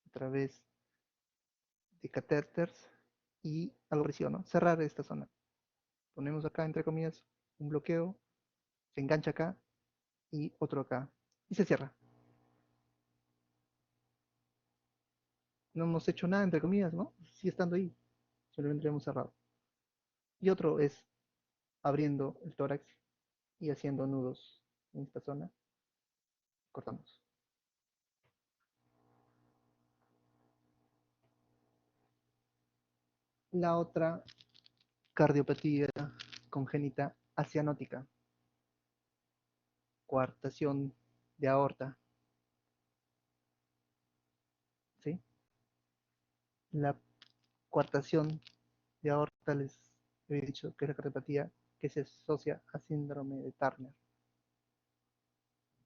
a través de catéteres y algo parecido, ¿no? Cerrar esta zona. Ponemos acá, entre comillas, un bloqueo, se engancha acá y otro acá, y se cierra. No hemos hecho nada, entre comillas, ¿no? Sigue estando ahí, simplemente lo hemos cerrado. Y otro es abriendo el tórax y haciendo nudos en esta zona, cortamos. La otra cardiopatía congénita acianótica, coartación de aorta, ¿sí? La coartación de aorta les he dicho que es la cardiopatía que se asocia a síndrome de Turner,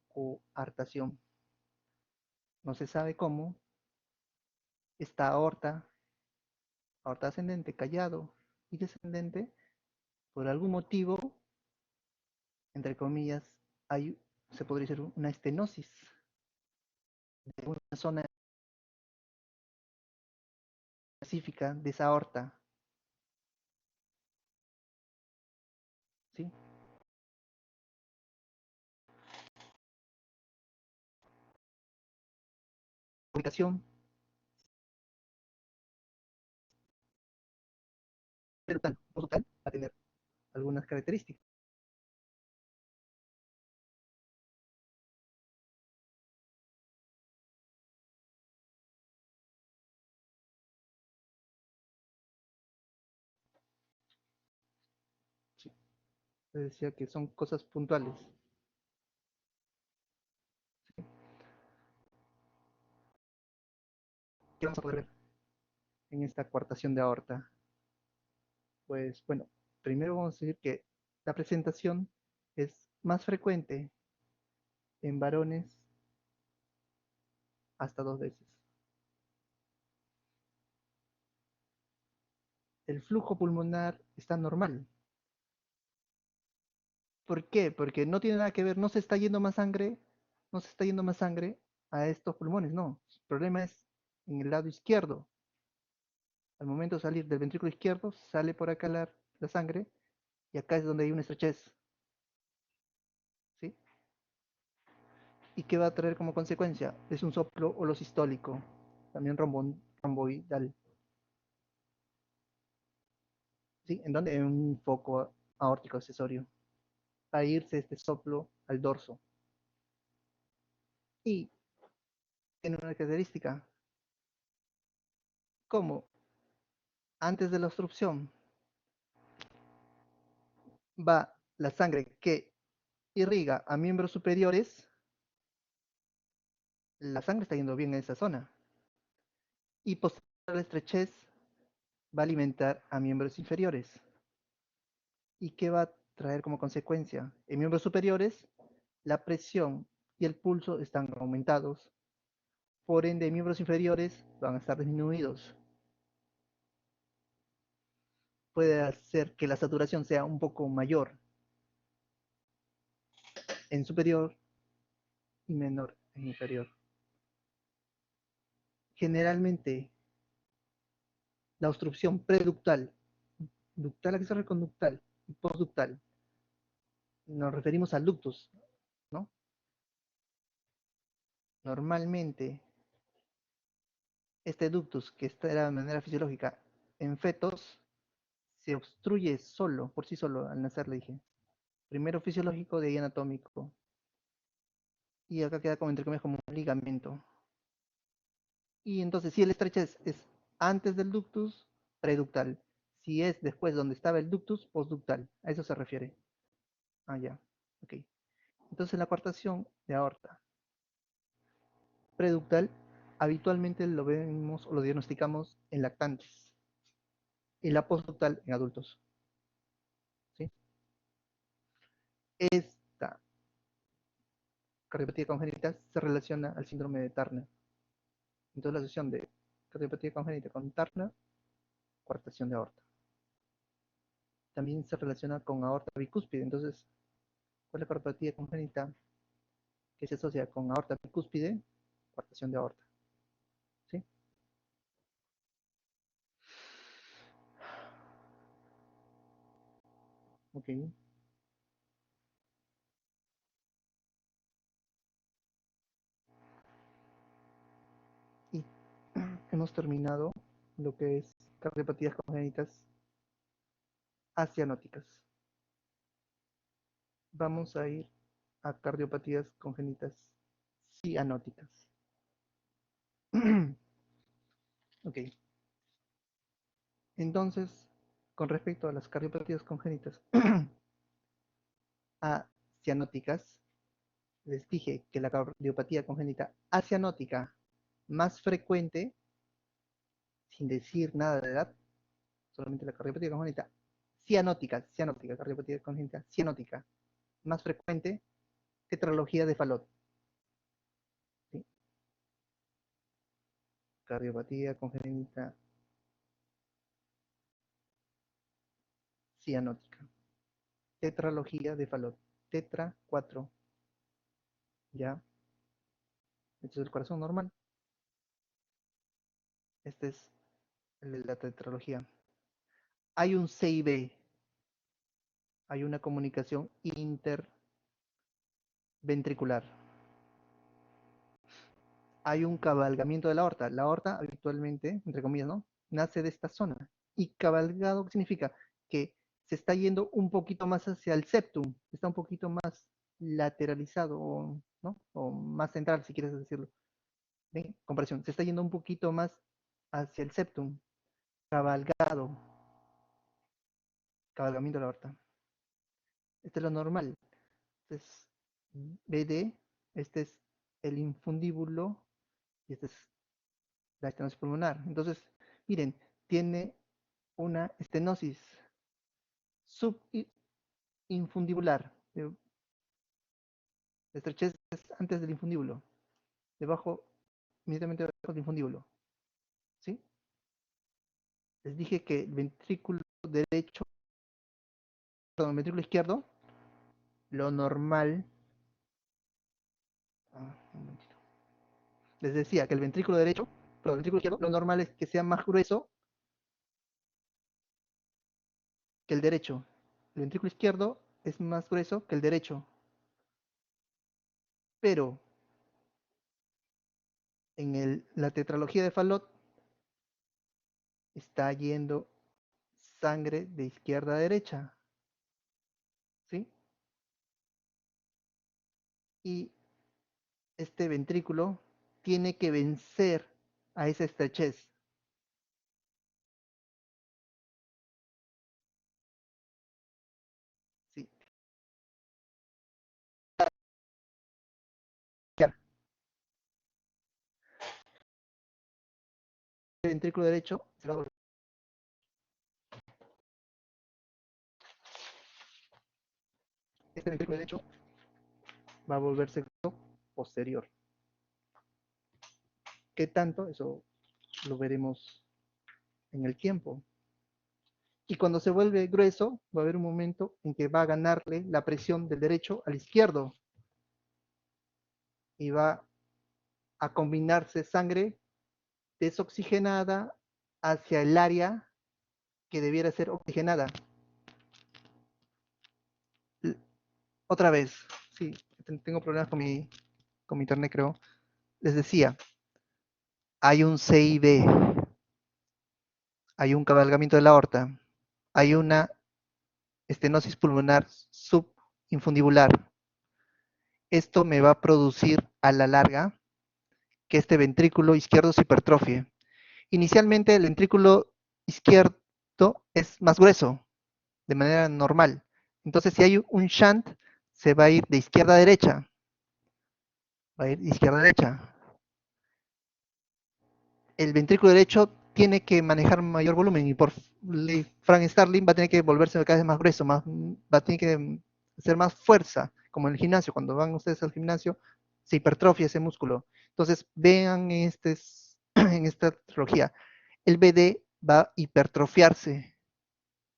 coartación. No se sabe cómo esta aorta ascendente, callado y descendente, por algún motivo, entre comillas, se podría decir una estenosis de una zona específica de esa aorta, ¿sí? Ubicación total o total va a tener algunas características. ¿Sí? Les decía que son cosas puntuales. ¿Sí? ¿Qué vamos a poder ver en esta coartación de aorta? Pues bueno, primero vamos a decir que la presentación es más frecuente en varones hasta 2 veces. El flujo pulmonar está normal. ¿Por qué? Porque no tiene nada que ver, no se está yendo más sangre, no se está yendo más sangre a estos pulmones, no. El problema es en el lado izquierdo. Al momento de salir del ventrículo izquierdo, sale por acá la sangre y acá es donde hay una estrechez, ¿sí? ¿Y qué va a traer como consecuencia? Es un soplo holosistólico, también romboidal, ¿sí? ¿En dónde? En un foco aórtico accesorio. Va a irse este soplo al dorso. Y tiene una característica, como antes de la obstrucción va la sangre que irriga a miembros superiores, la sangre está yendo bien en esa zona. Y posterior a la estrechez va a alimentar a miembros inferiores. ¿Y qué va a traer como consecuencia? En miembros superiores, la presión y el pulso están aumentados. Por ende, en miembros inferiores van a estar disminuidos. Puede hacer que la saturación sea un poco mayor en superior y menor en inferior. Generalmente, la obstrucción preductal, ductal, aquí se refiere con ductal y postductal, nos referimos al ductus, ¿no? Normalmente, este ductus, que está de manera fisiológica en fetos, se obstruye solo, por sí solo, al nacer, le dije. Primero fisiológico, de ahí anatómico. Y acá queda como entre comillas como un ligamento. Y entonces, si el estrechez es antes del ductus, preductal. Si es después donde estaba el ductus, postductal. A eso se refiere. Ah, ya. Ok. Entonces, la coartación de aorta preductal habitualmente lo vemos o lo diagnosticamos en lactantes. Y la postductal en adultos. ¿Sí? Esta cardiopatía congénita se relaciona al síndrome de Turner. Entonces, la asociación de cardiopatía congénita con Turner, coartación de aorta. También se relaciona con aorta bicúspide. Entonces, ¿cuál es la cardiopatía congénita que se asocia con aorta bicúspide? Coartación de aorta. ¿Sí? Ok. Y hemos terminado lo que es cardiopatías congénitas asianóticas. Vamos a ir a cardiopatías congénitas cianóticas. Ok. Entonces, con respecto a las cardiopatías congénitas cianóticas, les dije que la cardiopatía congénita asianótica más frecuente, sin decir nada de edad, solamente la cardiopatía congénita cianótica, cardiopatía congénita cianótica, más frecuente, tetralogía de Fallot. ¿Sí? Cardiopatía congénita cianótica. Tetralogía de Fallot. Tetra 4. ¿Ya? Este es el corazón normal. Este es el de la tetralogía. Hay un CIB. Hay una comunicación interventricular. Hay un cabalgamiento de la aorta. La aorta habitualmente, entre comillas, ¿no? Nace de esta zona. Y cabalgado, ¿qué significa? Que se está yendo un poquito más hacia el septum, está un poquito más lateralizado, ¿no? O más central, si quieres decirlo. ¿Ven? Comparación, se está yendo un poquito más hacia el septum, cabalgado, cabalgamiento de la aorta. Este es lo normal. Este es BD, este es el infundíbulo y este es la estenosis pulmonar. Entonces, miren, tiene una estenosis subinfundibular, estrechez antes del infundíbulo, debajo, inmediatamente debajo del infundíbulo. ¿Sí? Les dije que el ventrículo derecho, perdón, el ventrículo izquierdo, lo normal, un momentito. Les decía que el ventrículo derecho, perdón, el ventrículo izquierdo, lo normal es que sea más grueso que el derecho. El ventrículo izquierdo es más grueso que el derecho. Pero en la tetralogía de Fallot está yendo sangre de izquierda a derecha. ¿Sí? Y este ventrículo tiene que vencer a esa estrechez. ¿Sí? El ventrículo derecho se va a volver, este ventrículo derecho va a volverse posterior. ¿Qué tanto? Eso lo veremos en el tiempo. Y cuando se vuelve grueso, va a haber un momento en que va a ganarle la presión del derecho al izquierdo. y va a combinarse sangre desoxigenada hacia el área que debiera ser oxigenada. Otra vez, sí, tengo problemas con mi internet, creo. Les decía, hay un CIB, hay un cabalgamiento de la aorta, hay una estenosis pulmonar subinfundibular. Esto me va a producir a la larga que este ventrículo izquierdo se hipertrofie. Inicialmente el ventrículo izquierdo es más grueso, de manera normal. Entonces, si hay un shunt, se va a ir de izquierda a derecha. Va a ir de izquierda a derecha. El ventrículo derecho tiene que manejar mayor volumen y por Frank Starling va a tener que volverse cada vez más grueso, va a tener que hacer más fuerza, como en el gimnasio. Cuando van ustedes al gimnasio, se hipertrofia ese músculo. Entonces, vean en esta trilogía, el BD va a hipertrofiarse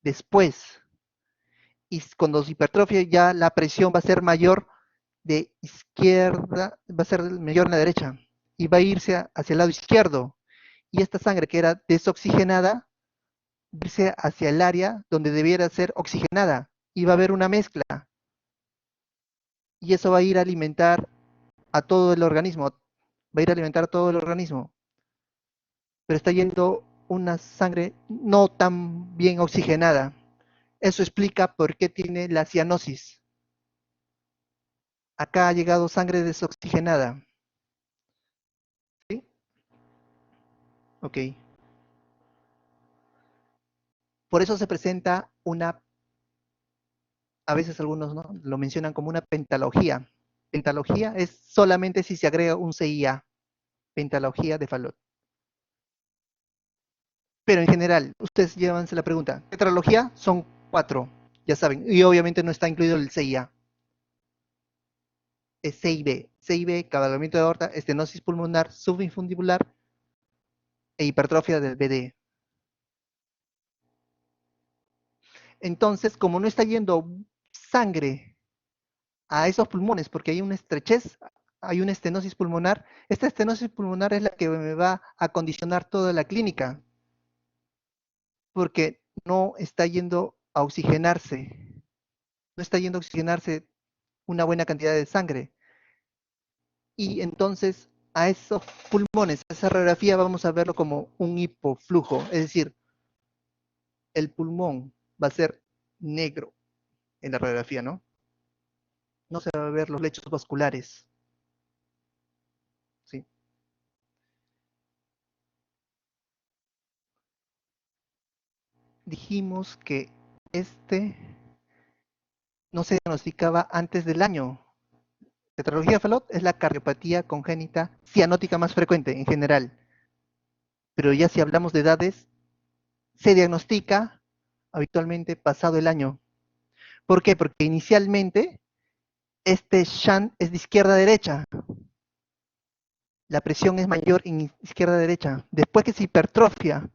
después. Y cuando se hipertrofia ya la presión va a ser mayor de izquierda, va a ser mayor en la derecha y va a irse hacia el lado izquierdo. Y esta sangre que era desoxigenada va a irse hacia el área donde debiera ser oxigenada y va a haber una mezcla. Y eso va a ir a alimentar a todo el organismo, va a ir a alimentar a todo el organismo. Pero está yendo una sangre no tan bien oxigenada. Eso explica por qué tiene la cianosis. Acá ha llegado sangre desoxigenada. ¿Sí? Ok. Por eso se presenta a veces algunos, ¿no?, lo mencionan como una pentalogía. Pentalogía es solamente si se agrega un CIA, pentalogía de Fallot. Pero en general, ustedes llévanse la pregunta. Tetralogía son 4, ya saben, y obviamente no está incluido el CIA. Es CIB. CIB, cabalgamiento de aorta, estenosis pulmonar subinfundibular e hipertrofia del BD. Entonces, como no está yendo sangre a esos pulmones, porque hay una estrechez, hay una estenosis pulmonar, esta estenosis pulmonar es la que me va a condicionar toda la clínica, porque no está yendo a oxigenarse, no está yendo a oxigenarse una buena cantidad de sangre. Y entonces a esos pulmones, a esa radiografía vamos a verlo como un hipoflujo, es decir, el pulmón va a ser negro en la radiografía, ¿no? No se va a ver los lechos vasculares, ¿sí? Dijimos que este no se diagnosticaba antes del año. Tetralogía de Fallot es la cardiopatía congénita cianótica más frecuente en general. Pero ya si hablamos de edades, se diagnostica habitualmente pasado el año. ¿Por qué? Porque inicialmente este shunt es de izquierda a derecha. La presión es mayor en izquierda a derecha. Después que se hipertrofia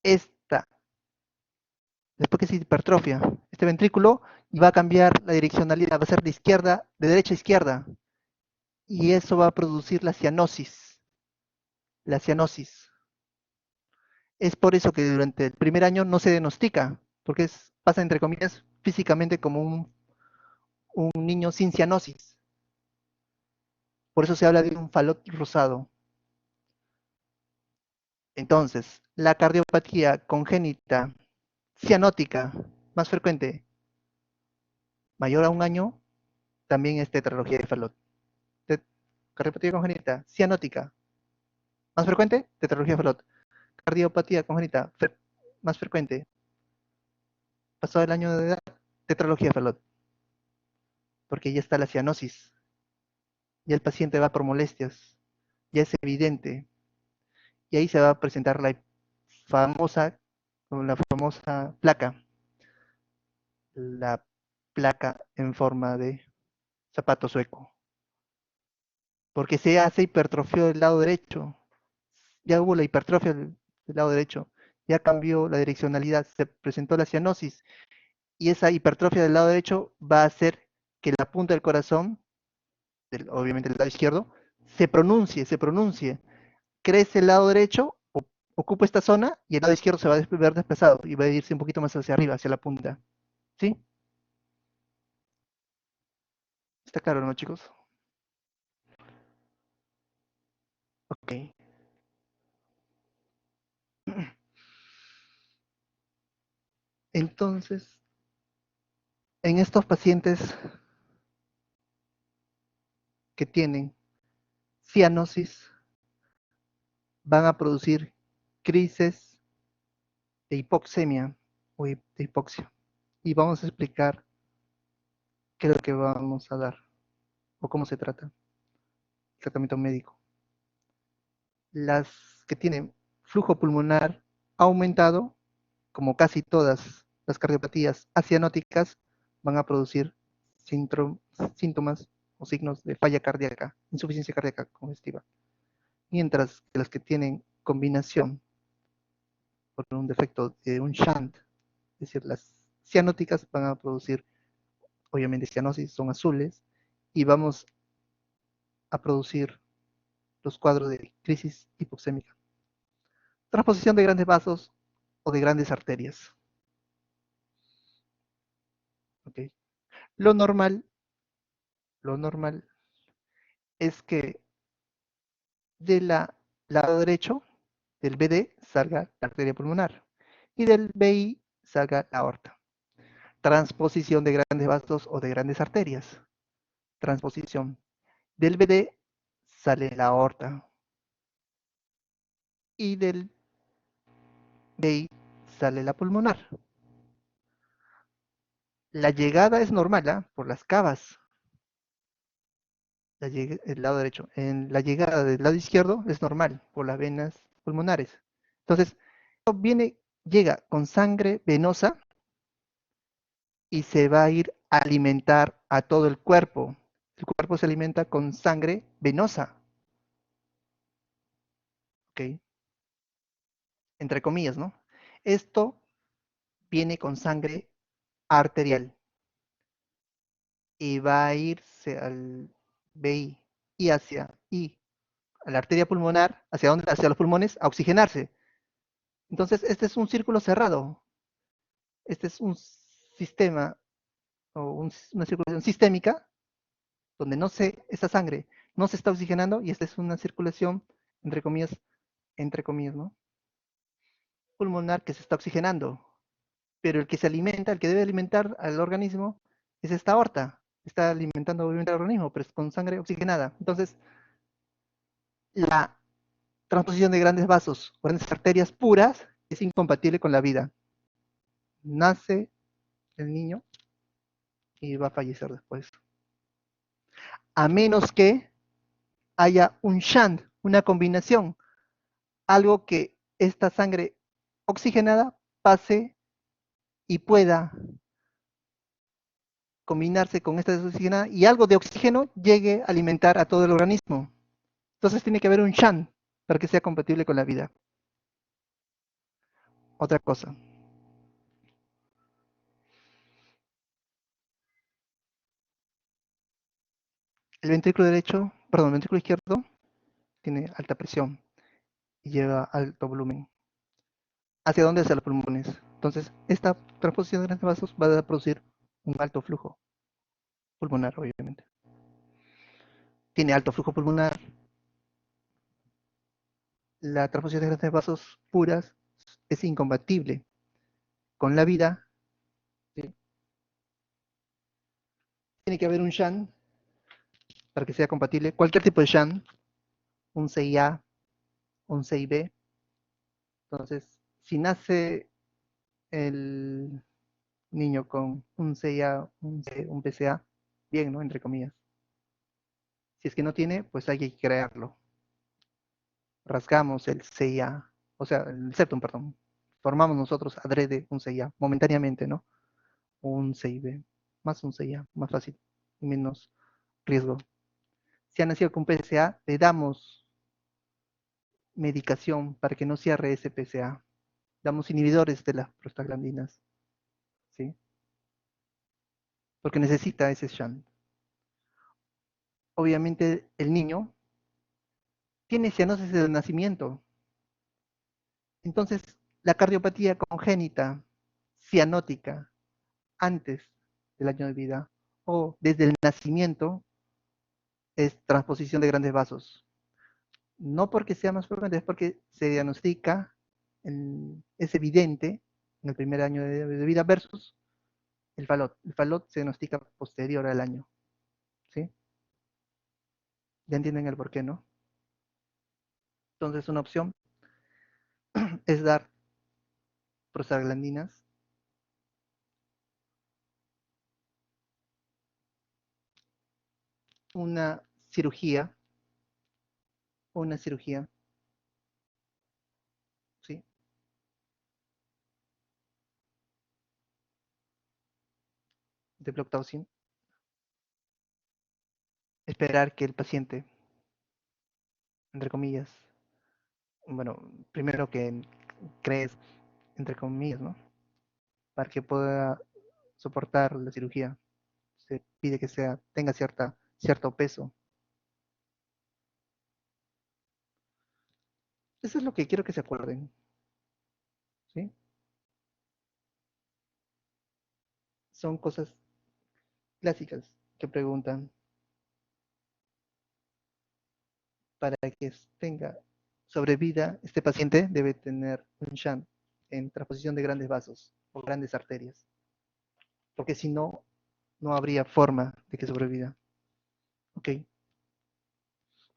esta, después que se hipertrofia este ventrículo, va a cambiar la direccionalidad, va a ser de izquierda, de derecha a izquierda. Y eso va a producir la cianosis. La cianosis. Es por eso que durante el primer año no se diagnostica, porque pasa entre comillas físicamente como un niño sin cianosis. Por eso se habla de un Fallot rosado. Entonces, la cardiopatía congénita cianótica más frecuente, mayor a un año, también es tetralogía de Fallot. Cardiopatía congénita cianótica más frecuente, tetralogía de Fallot. Cardiopatía congénita más frecuente, pasado el año de edad, tetralogía de Fallot. Porque ya está la cianosis. Ya el paciente va por molestias. Ya es evidente. Y ahí se va a presentar famosa, la famosa placa. La placa en forma de zapato sueco. Porque se hace hipertrofia del lado derecho. Ya hubo la hipertrofia del lado derecho. Ya cambió la direccionalidad. Se presentó la cianosis. Y esa hipertrofia del lado derecho va a hacer que la punta del corazón obviamente del lado izquierdo, se pronuncie, crece el lado derecho, ocupa esta zona y el lado izquierdo se va a ver desplazado y va a irse un poquito más hacia arriba, hacia la punta. ¿Sí? ¿Está claro, no, chicos? Ok. Entonces, en estos pacientes que tienen cianosis, van a producir crisis de hipoxemia o de hipoxia. Y vamos a explicar qué es lo que vamos a dar o cómo se trata el tratamiento médico. Las que tienen flujo pulmonar aumentado, como casi todas las cardiopatías acianóticas, van a producir síntomas o signos de falla cardíaca, insuficiencia cardíaca congestiva. Mientras que las que tienen combinación por un defecto de un shunt, es decir, las cianóticas van a producir, obviamente, cianosis, son azules, y vamos a producir los cuadros de crisis hipoxémica. Transposición de grandes vasos o de grandes arterias. ¿Okay? Lo normal es que del lado derecho del BD salga la arteria pulmonar y del BI salga la aorta. Transposición de grandes vasos o de grandes arterias. Transposición del BD sale la aorta y del BI sale la pulmonar. La llegada es normal, ¿eh? Por las cavas. El lado derecho. En la llegada del lado izquierdo es normal por las venas pulmonares. Entonces, llega con sangre venosa y se va a ir a alimentar a todo el cuerpo. El cuerpo se alimenta con sangre venosa. ¿Ok? Entre comillas, ¿no? Esto viene con sangre arterial y va a irse al BI y a la arteria pulmonar, ¿hacia dónde? Hacia los pulmones, a oxigenarse. Entonces, este es un círculo cerrado. Este es un sistema o una circulación sistémica donde esa sangre no se está oxigenando y esta es una circulación, entre comillas, ¿no? Pulmonar que se está oxigenando. Pero el que se alimenta, el que debe alimentar al organismo, es esta aorta. Está alimentando obviamente al organismo, pero es con sangre oxigenada. Entonces, la transposición de grandes vasos, grandes arterias puras, es incompatible con la vida. Nace el niño y va a fallecer después. A menos que haya un shunt, una combinación, algo que esta sangre oxigenada pase y pueda combinarse con esta desoxigenada y algo de oxígeno llegue a alimentar a todo el organismo. Entonces tiene que haber un shunt para que sea compatible con la vida. Otra cosa. El ventrículo izquierdo tiene alta presión y lleva alto volumen. ¿Hacia dónde? Hacia los pulmones. Entonces, esta transposición de grandes vasos va a producir un alto flujo pulmonar, obviamente. Tiene alto flujo pulmonar. La transposición de grandes vasos puras es incompatible con la vida. ¿Sí? Tiene que haber un shunt para que sea compatible. Cualquier tipo de shunt, un CIA, un CIB. Entonces, si nace el niño con un CIA, un PCA, bien, ¿no? Entre comillas. Si es que no tiene, pues hay que crearlo. Rasgamos el CIA, o sea, el septum, perdón. Formamos nosotros adrede un CIA, momentáneamente, ¿no? Un CIB, más un CIA, más fácil y menos riesgo. Si ha nacido con PCA, le damos medicación para que no cierre ese PCA. Damos inhibidores de las prostaglandinas, ¿sí? Porque necesita ese shunt. obviamente el niño tiene cianosis desde el nacimiento. Entonces, la cardiopatía congénita cianótica antes del año de vida o desde el nacimiento es transposición de grandes vasos. No porque sea más frecuente, es porque se diagnostica, es evidente en el primer año de vida versus el FALOT. El FALOT se diagnostica posterior al año. ¿Sí? Ya entienden el por qué, ¿no? Entonces, una opción es dar prostaglandinas, una cirugía, una cirugía, ¿sí? De Proctausin, esperar que el paciente, entre comillas, bueno, primero que crees, entre comillas, ¿no? Para que pueda soportar la cirugía. Se pide que tenga cierto peso. Eso es lo que quiero que se acuerden, ¿sí? Son cosas clásicas que preguntan para que tenga sobrevida. Este paciente debe tener un shunt en transposición de grandes vasos o grandes arterias, porque si no, no habría forma de que sobreviva. Ok.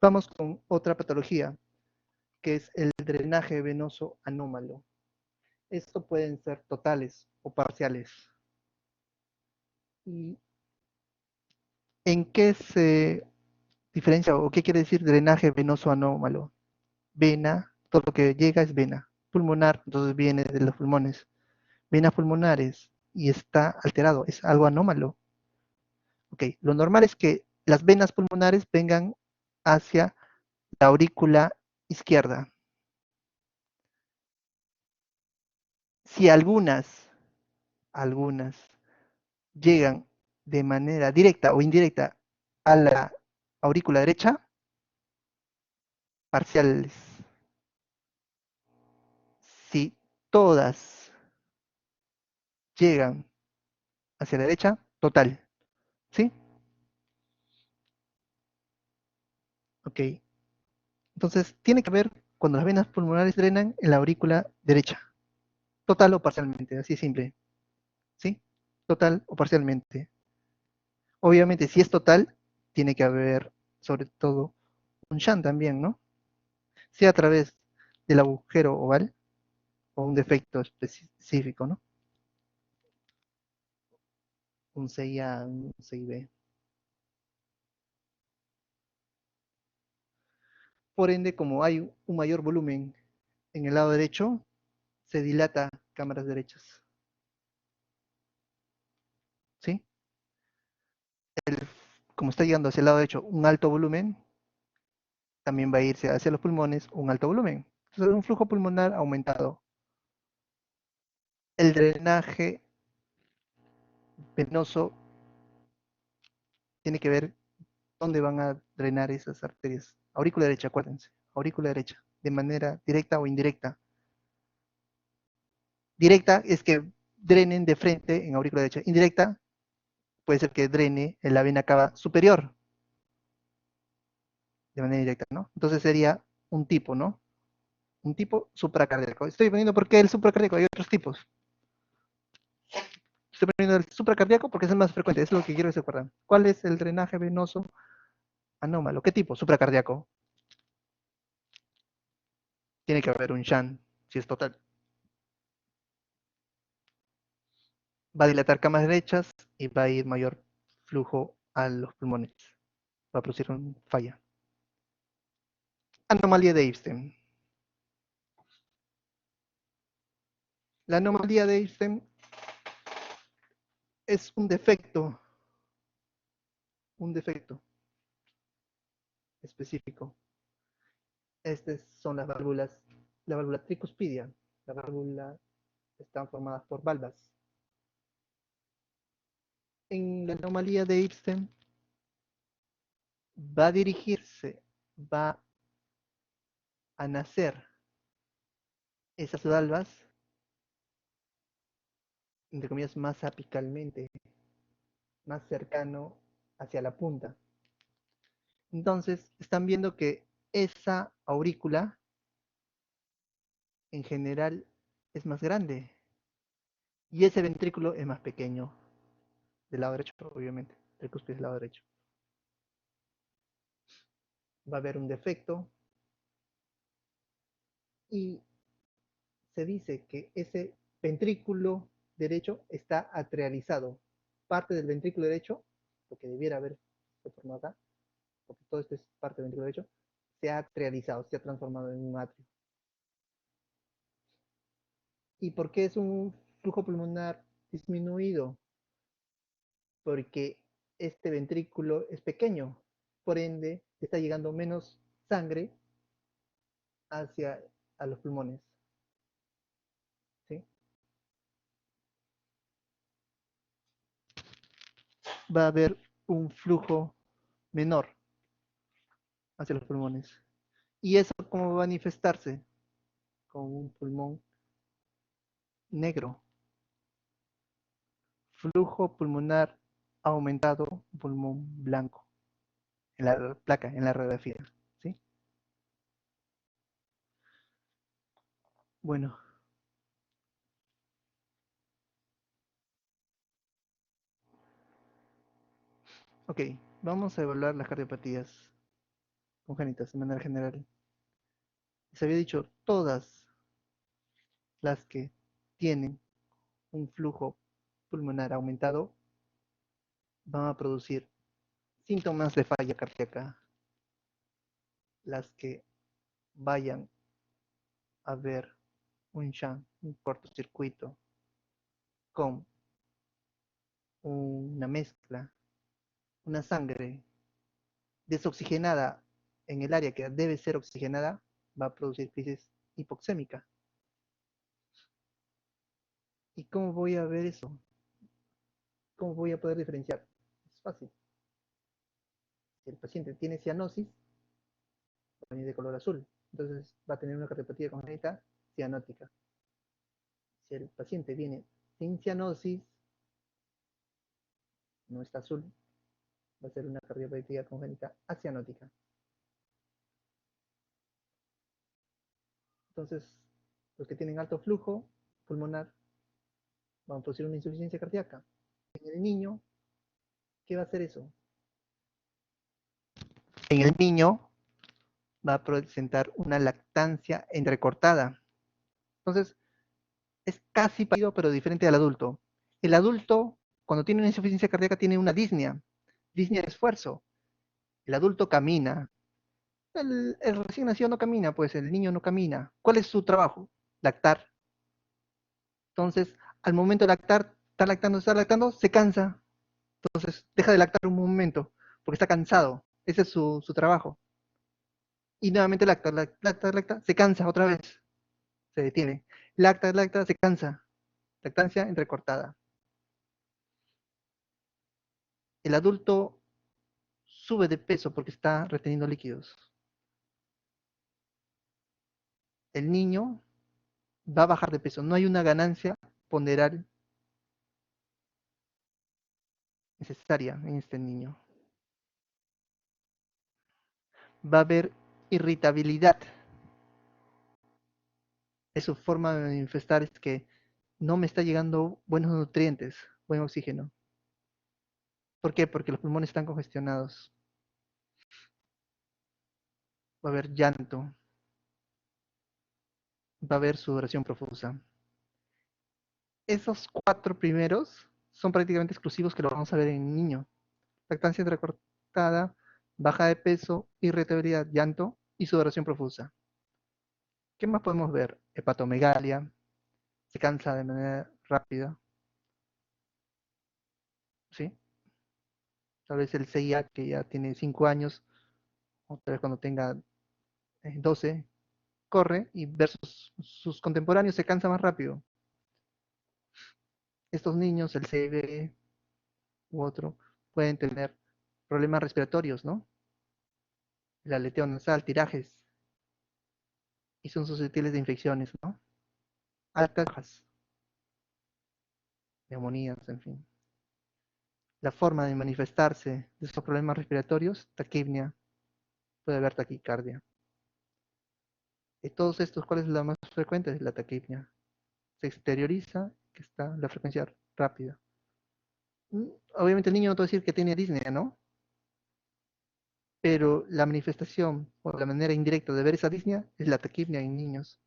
Vamos con otra patología, que es el drenaje venoso anómalo. Esto pueden ser totales o parciales. ¿Y en qué se diferencia o qué quiere decir drenaje venoso anómalo? Vena, todo lo que llega es vena. Pulmonar, entonces viene de los pulmones. Venas pulmonares y está alterado, es algo anómalo. Ok, lo normal es que las venas pulmonares vengan hacia la aurícula izquierda. Si algunas llegan de manera directa o indirecta a la aurícula derecha, parciales. Si todas llegan hacia la derecha, total. ¿Sí? Ok. Entonces, tiene que haber cuando las venas pulmonares drenan en la aurícula derecha. Total o parcialmente, así simple. ¿Sí? Total o parcialmente. Obviamente, si es total, tiene que haber, sobre todo, un shunt también, ¿no? Sea a través del agujero oval o un defecto específico, ¿no? Un CIA, un CIB. Por ende, como hay un mayor volumen en el lado derecho, se dilata cámaras derechas. ¿Sí? Como está llegando hacia el lado derecho un alto volumen, también va a irse hacia los pulmones un alto volumen. Entonces, un flujo pulmonar aumentado. El drenaje venoso tiene que ver dónde van a drenar esas arterias. Aurícula derecha, acuérdense. Aurícula derecha, de manera directa o indirecta. Directa es que drenen de frente en aurícula derecha. Indirecta puede ser que drene en la vena cava superior, de manera directa, ¿no? Entonces sería un tipo, ¿no? Un tipo supracardíaco. Estoy poniendo por qué el supracardíaco, hay otros tipos. Estoy poniendo el supracardíaco porque es el más frecuente, es lo que quiero que se acuerden. ¿Cuál es el drenaje venoso anómalo? ¿Qué tipo? Supracardíaco. Tiene que haber un shunt, si es total. Va a dilatar camas derechas y va a ir mayor flujo a los pulmones. Va a producir una falla. Anomalía de Ibsen. La anomalía de Ibsen es un defecto específico. Estas son las válvulas, la válvula tricuspidia. La válvula están formadas por valvas. En la anomalía de Ibsen va a dirigirse, va a nacer esas valvas, entre comillas, más apicalmente, más cercano hacia la punta. Entonces, están viendo que esa aurícula en general es más grande y ese ventrículo es más pequeño del lado derecho, obviamente, del cúspide del lado derecho. Va a haber un defecto y se dice que ese ventrículo derecho está atrializado. Parte del ventrículo derecho, lo que debiera haber formado acá, porque todo esto es parte del ventrículo derecho, se ha atrializado, se ha transformado en un atrio. ¿Y por qué es un flujo pulmonar disminuido? Porque este ventrículo es pequeño, por ende está llegando menos sangre hacia a los pulmones. ¿Sí? Va a haber un flujo menor hacia los pulmones. ¿Y eso cómo va a manifestarse? Con un pulmón negro. Flujo pulmonar aumentado, pulmón blanco. En la placa, en la radiografía. ¿Sí? Bueno. Ok, vamos a evaluar las cardiopatías congénitas de manera general. Se había dicho, todas las que tienen un flujo pulmonar aumentado van a producir síntomas de falla cardíaca. Las que vayan a ver un shunt, un cortocircuito, con una mezcla, una sangre desoxigenada en el área que debe ser oxigenada, va a producir crisis hipoxémica. ¿Y cómo voy a ver eso? ¿Cómo voy a poder diferenciar? Es fácil. Si el paciente tiene cianosis, va a venir de color azul. Entonces va a tener una cardiopatía congénita cianótica. Si el paciente viene sin cianosis, no está azul, va a ser una cardiopatía congénita acianótica. Entonces, los que tienen alto flujo pulmonar van a producir una insuficiencia cardíaca. En el niño, ¿qué va a hacer eso? En el niño va a presentar una lactancia entrecortada. Entonces, es casi parecido, pero diferente al adulto. El adulto, cuando tiene una insuficiencia cardíaca, tiene una disnea. Disnea de esfuerzo. El adulto camina. El recién nacido no camina, pues el niño no camina. ¿Cuál es su trabajo? Lactar. Entonces, al momento de lactar, está lactando, se cansa. Entonces, deja de lactar un momento, porque está cansado. Ese es su trabajo. Y nuevamente lacta, lacta, lacta, se cansa otra vez. Se detiene. Lacta, lacta, se cansa. Lactancia entrecortada. El adulto sube de peso porque está reteniendo líquidos. El niño va a bajar de peso. No hay una ganancia ponderal necesaria en este niño. Va a haber irritabilidad. Es su forma de manifestar es que no me está llegando buenos nutrientes, buen oxígeno. ¿Por qué? Porque los pulmones están congestionados. Va a haber llanto. Va a haber sudoración profusa. Esos 4 primeros son prácticamente exclusivos que lo vamos a ver en niño. Lactancia entrecortada, baja de peso, irritabilidad, llanto y sudoración profusa. ¿Qué más podemos ver? Hepatomegalia, se cansa de manera rápida, ¿sí? Tal vez el CIA que ya tiene 5 años, o tal vez cuando tenga 12, corre y versus sus contemporáneos se cansa más rápido. Estos niños, el CIB u otro, pueden tener problemas respiratorios, ¿no? el aleteo nasal, tirajes, y son susceptibles de infecciones, ¿no? Altas, bajas, neumonías, en fin. La forma de manifestarse de estos problemas respiratorios, taquipnia, puede haber taquicardia. De todos estos, ¿cuál es la más frecuente? Es la taquipnia. Se exterioriza, que está la frecuencia rápida. Obviamente el niño no te va a decir que tiene disnea, ¿no? Pero la manifestación o la manera indirecta de ver esa disnea es la taquipnia en niños.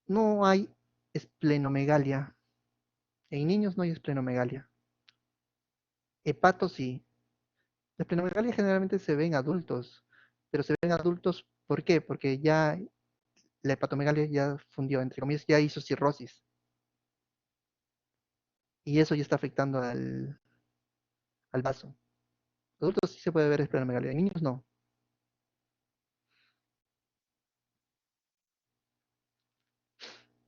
No hay esplenomegalia. En niños no hay esplenomegalia. Hepato sí. La esplenomegalia generalmente se ve en adultos, pero se ve en adultos, ¿por qué? Porque ya la hepatomegalia ya fundió, entre comillas, ya hizo cirrosis. Y eso ya está afectando al vaso. Adultos sí se puede ver esplenomegalia, en niños no.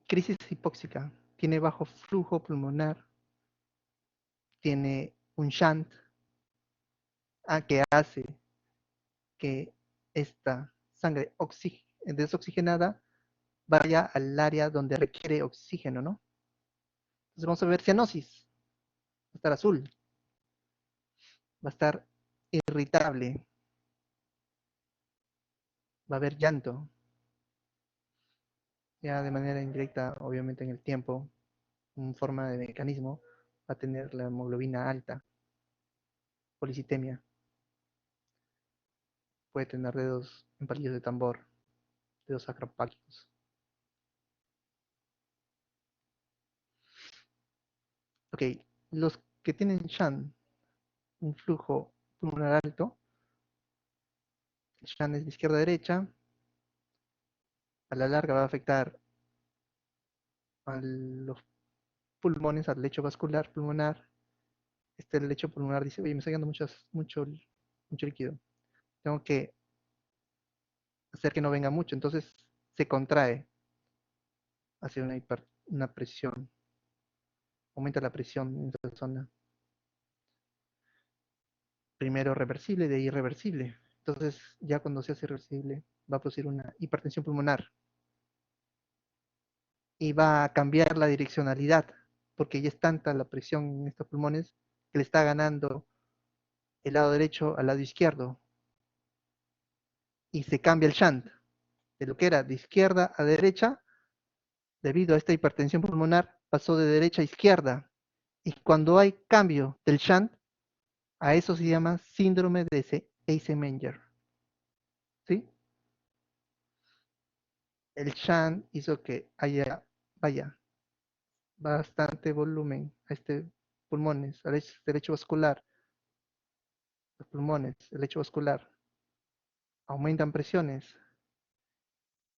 Crisis hipóxica. Tiene bajo flujo pulmonar, tiene un shunt que hace que esta sangre desoxigenada vaya al área donde requiere oxígeno, ¿no? Entonces vamos a ver cianosis, va a estar azul, va a estar irritable, va a haber llanto, ya de manera indirecta, obviamente en el tiempo, en forma de mecanismo, va a tener la hemoglobina alta, policitemia, puede tener dedos en palillos de tambor, dedos acropáquicos. Ok, los que tienen shunt, un flujo pulmonar alto, el shunt es de izquierda a derecha, a la larga va a afectar a los pulmones, al lecho vascular pulmonar. El lecho pulmonar dice, oye, me está llegando mucho líquido. Tengo que hacer que no venga mucho, entonces se contrae hacia una presión, aumenta la presión en esa zona. Primero reversible, de ahí irreversible. Entonces, ya cuando se hace reversible, va a producir una hipertensión pulmonar y va a cambiar la direccionalidad, porque ya es tanta la presión en estos pulmones que le está ganando el lado derecho al lado izquierdo y se cambia el shunt de lo que era de izquierda a derecha. Debido a esta hipertensión pulmonar, pasó de derecha a izquierda. Y cuando hay cambio del shunt, a eso se llama síndrome de Eisenmenger. ¿Sí? El shunt hizo que haya, vaya, bastante volumen a este pulmones, al derecho vascular, los pulmones, el lecho vascular, aumentan presiones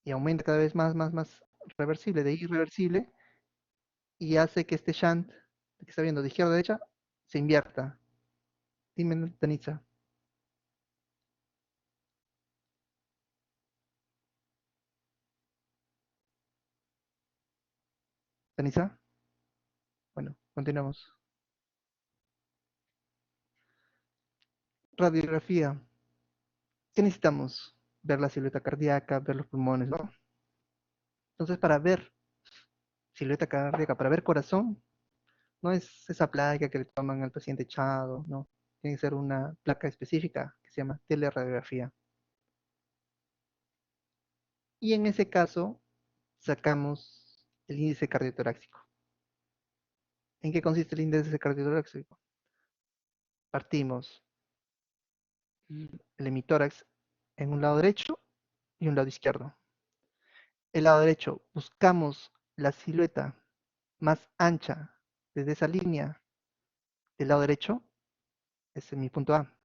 y aumenta cada vez más reversible, de irreversible, y hace que este shunt que está viendo de izquierda a derecha se invierta. Dime, Danitza. Danitza. Bueno, continuamos. Radiografía. ¿Qué necesitamos? Ver la silueta cardíaca, ver los pulmones, ¿no? Entonces, para ver silueta cardíaca, para ver corazón, no es esa placa que le toman al paciente echado, no. Tiene que ser una placa específica que se llama teleradiografía. Y en ese caso, sacamos el índice cardiotorácico. ¿En qué consiste el índice cardiotorácico? Partimos el hemitórax en un lado derecho y un lado izquierdo. El lado derecho, buscamos la silueta más ancha desde esa línea del lado derecho, ese es mi punto A.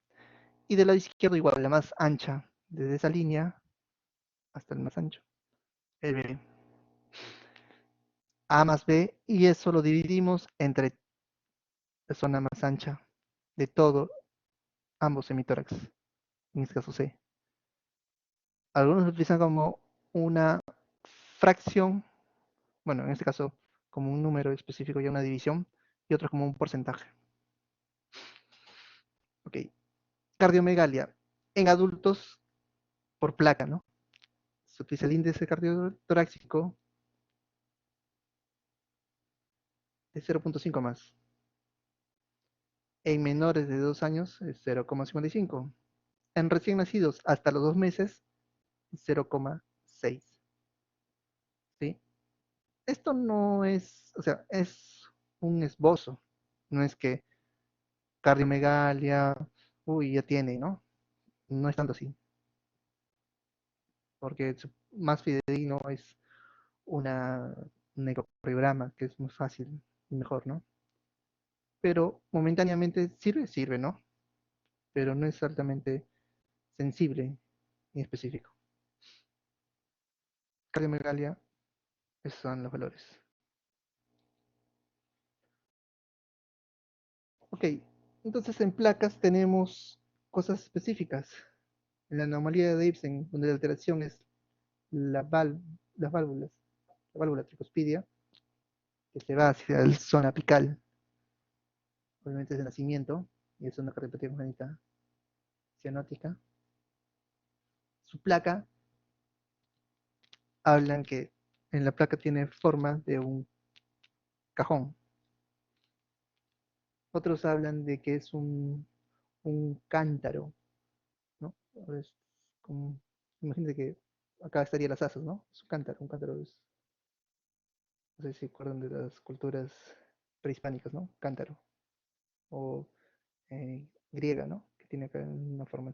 Y del lado izquierdo igual, la más ancha desde esa línea hasta el más ancho, el B. A más B, y eso lo dividimos entre la zona más ancha de todo, ambos hemitórax, en este caso C. Algunos lo utilizan como una fracción, bueno, en este caso como un número específico y una división, y otros como un porcentaje. Ok, cardiomegalia. en adultos por placa, ¿no? Se utiliza el índice cardiotorácico de 0,5 más. En menores de 2 años es 0,55. En recién nacidos hasta los 2 meses, 0,6. ¿Sí? Esto no es, o sea, es un esbozo. No es que cardiomegalia, uy, ya tiene, ¿no? No es tanto así. Porque más fidedigno es una, un ecocardiograma, que es más fácil y mejor, ¿no? Pero momentáneamente sirve, ¿no? Pero no es altamente sensible ni específico. Cardiomegalia, esos son los valores. Ok, entonces en placas tenemos cosas específicas. En la anomalía de Ibsen, donde la alteración es las válvulas, la válvula tricuspidia, que se va hacia la zona apical, obviamente es de nacimiento, y es una cardiopatía congénita cianótica. Su placa, hablan que en la placa tiene forma de un cajón. Otros hablan de que es un cántaro, ¿no? Es como, imagínate que acá estaría las asas, ¿no? Es un cántaro es, no sé si se acuerdan de las culturas prehispánicas, ¿no? Cántaro. O griega, ¿no? Que tiene acá una forma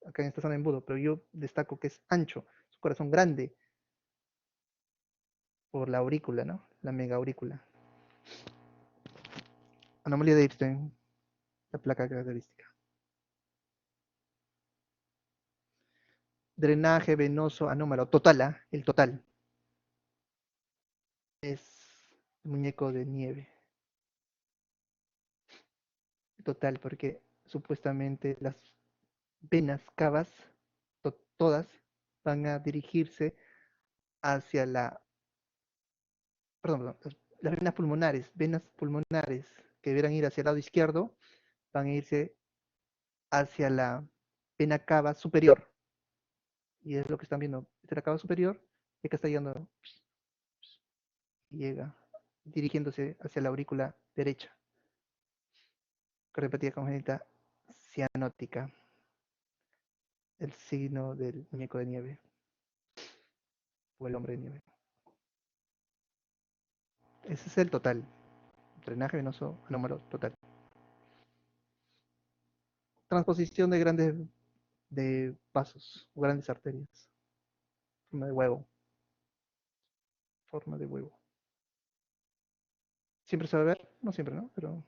acá en esta zona de embudo, pero yo destaco que es ancho, su corazón grande por la aurícula, ¿no? La mega aurícula. Anomalía de Epstein, la placa característica. Drenaje venoso anómalo, total, ¿ah? El total. Es el muñeco de nieve. Total, porque supuestamente las venas cavas, todas, van a dirigirse hacia perdón, las venas pulmonares que deberán ir hacia el lado izquierdo, van a irse hacia la vena cava superior. Y es lo que están viendo. Esta es la cava superior, y acá está llegando, y llega, dirigiéndose hacia la aurícula derecha. Cardiopatía congénita cianótica, el signo del muñeco de nieve, o el hombre de nieve. Ese es el total. Drenaje venoso anómalo total. Transposición de grandes de vasos o grandes arterias. Forma de huevo. Forma de huevo. Siempre se va a ver, no siempre, ¿no? Pero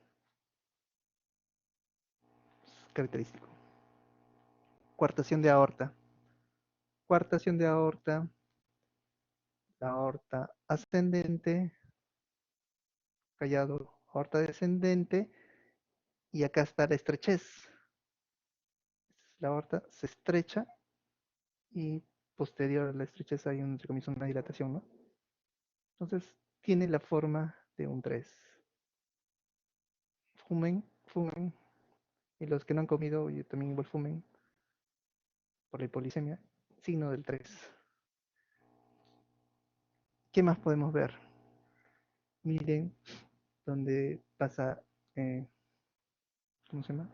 es característico. Cuartación de aorta. Cuartación de aorta. La aorta ascendente. Callado. Aorta descendente. Y acá está la estrechez. La aorta se estrecha y posterior a la estrechez hay entre comillas una dilatación, ¿no? Entonces tiene la forma de un 3. Fumen. Y los que no han comido, y también igual fumen por la hipolicemia. Signo del 3. ¿Qué más podemos ver? Miren donde pasa, ¿cómo se llama?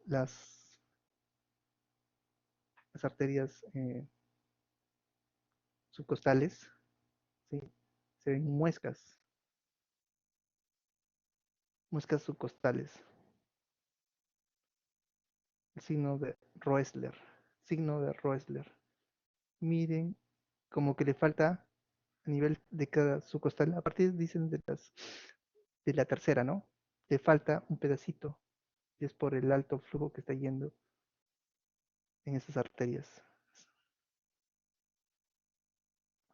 Las, las arterias subcostales, ¿sí? Se ven muescas subcostales. El signo de Roessler. Signo de Roessler. Miren como que le falta a nivel de cada subcostal. A partir, dicen, de la tercera, ¿no? Le falta un pedacito. Y es por el alto flujo que está yendo en esas arterias.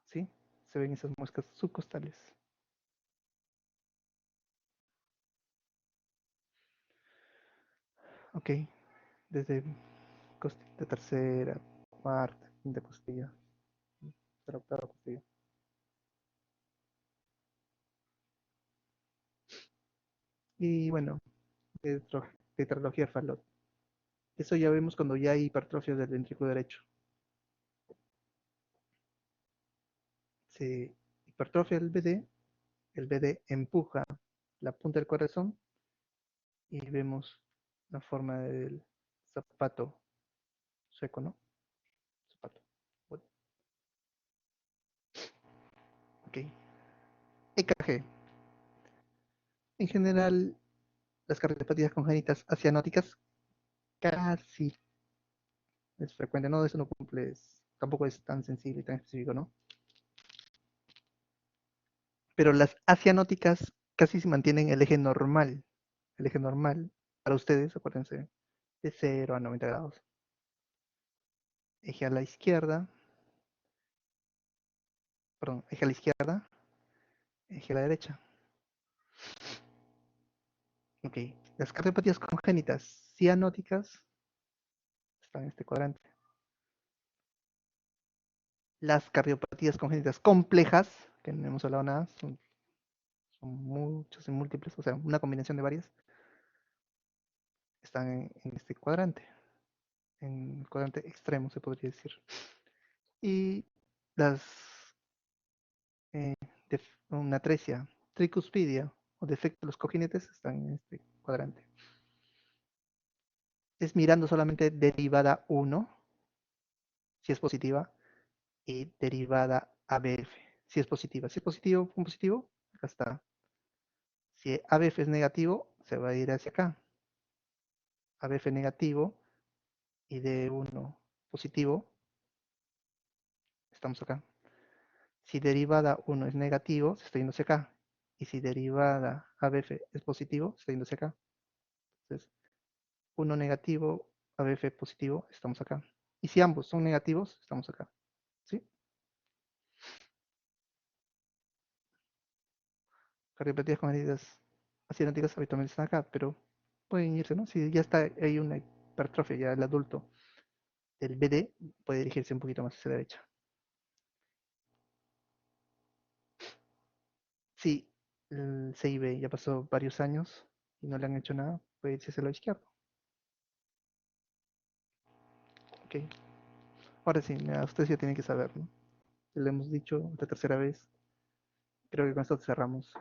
¿Sí? Se ven esas muescas subcostales. Ok, desde costilla tercera, cuarta, quinta costilla, hasta la octava costilla. Y bueno, tetralogía de Fallot. Eso ya vemos cuando ya hay hipertrofia del ventrículo derecho. Se hipertrofia el BD empuja la punta del corazón y vemos la forma del zapato sueco, ¿no? Zapato. Bueno, ok. EKG. En general, las cardiopatías congénitas acianóticas casi es frecuente, ¿no? Eso no cumple, tampoco es tan sensible y tan específico, ¿no? Pero las acianóticas casi se mantienen el eje normal. El eje normal, para ustedes, acuérdense, de 0 a 90 grados. Eje a la izquierda, perdón, eje a la izquierda, eje a la derecha. Ok, las cardiopatías congénitas cianóticas están en este cuadrante. Las cardiopatías congénitas complejas, que no hemos hablado nada, son muchas y múltiples, o sea, una combinación de varias, están en este cuadrante, en el cuadrante extremo, se podría decir. Y las de una atresia tricuspidia o defecto de los cojinetes están en este cuadrante. Es mirando solamente derivada 1, si es positiva, y derivada ABF, si es positiva. Si es positivo, un positivo, acá está. Si ABF es negativo, se va a ir hacia acá. ABF negativo y D1 positivo, estamos acá. Si derivada 1 es negativo, se está yendo hacia acá. Y si derivada ABF es positivo, se está yendo hacia acá. Entonces, 1 negativo, ABF positivo, estamos acá. Y si ambos son negativos, estamos acá. ¿Sí? Cardiopatías congénitas acianóticas habitualmente están acá, pero pueden irse, ¿no? Si ya está hay una hipertrofia, ya el adulto del BD puede dirigirse un poquito más hacia la derecha. Si el CIB ya pasó varios años y no le han hecho nada, puede irse hacia la izquierda. Ok. Ahora sí, mira, ustedes ya tienen que saber, ¿no? Ya lo hemos dicho la tercera vez. Creo que con esto cerramos.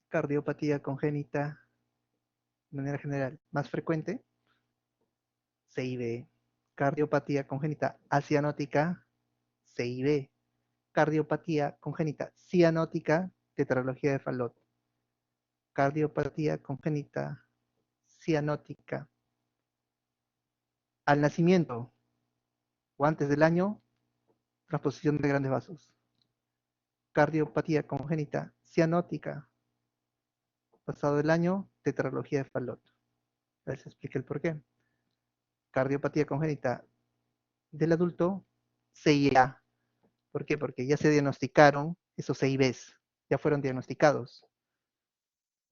Cardiopatía congénita, de manera general, más frecuente, CIB. Cardiopatía congénita acianótica, CIB. Cardiopatía congénita cianótica, tetralogía de Fallot. Cardiopatía congénita cianótica al nacimiento o antes del año, transposición de grandes vasos. Cardiopatía congénita cianótica, pasado el año, tetralogía de Fallot. A ver si explica el porqué. Cardiopatía congénita del adulto, CIA. ¿Por qué? Porque ya se diagnosticaron esos CIBs, ya fueron diagnosticados.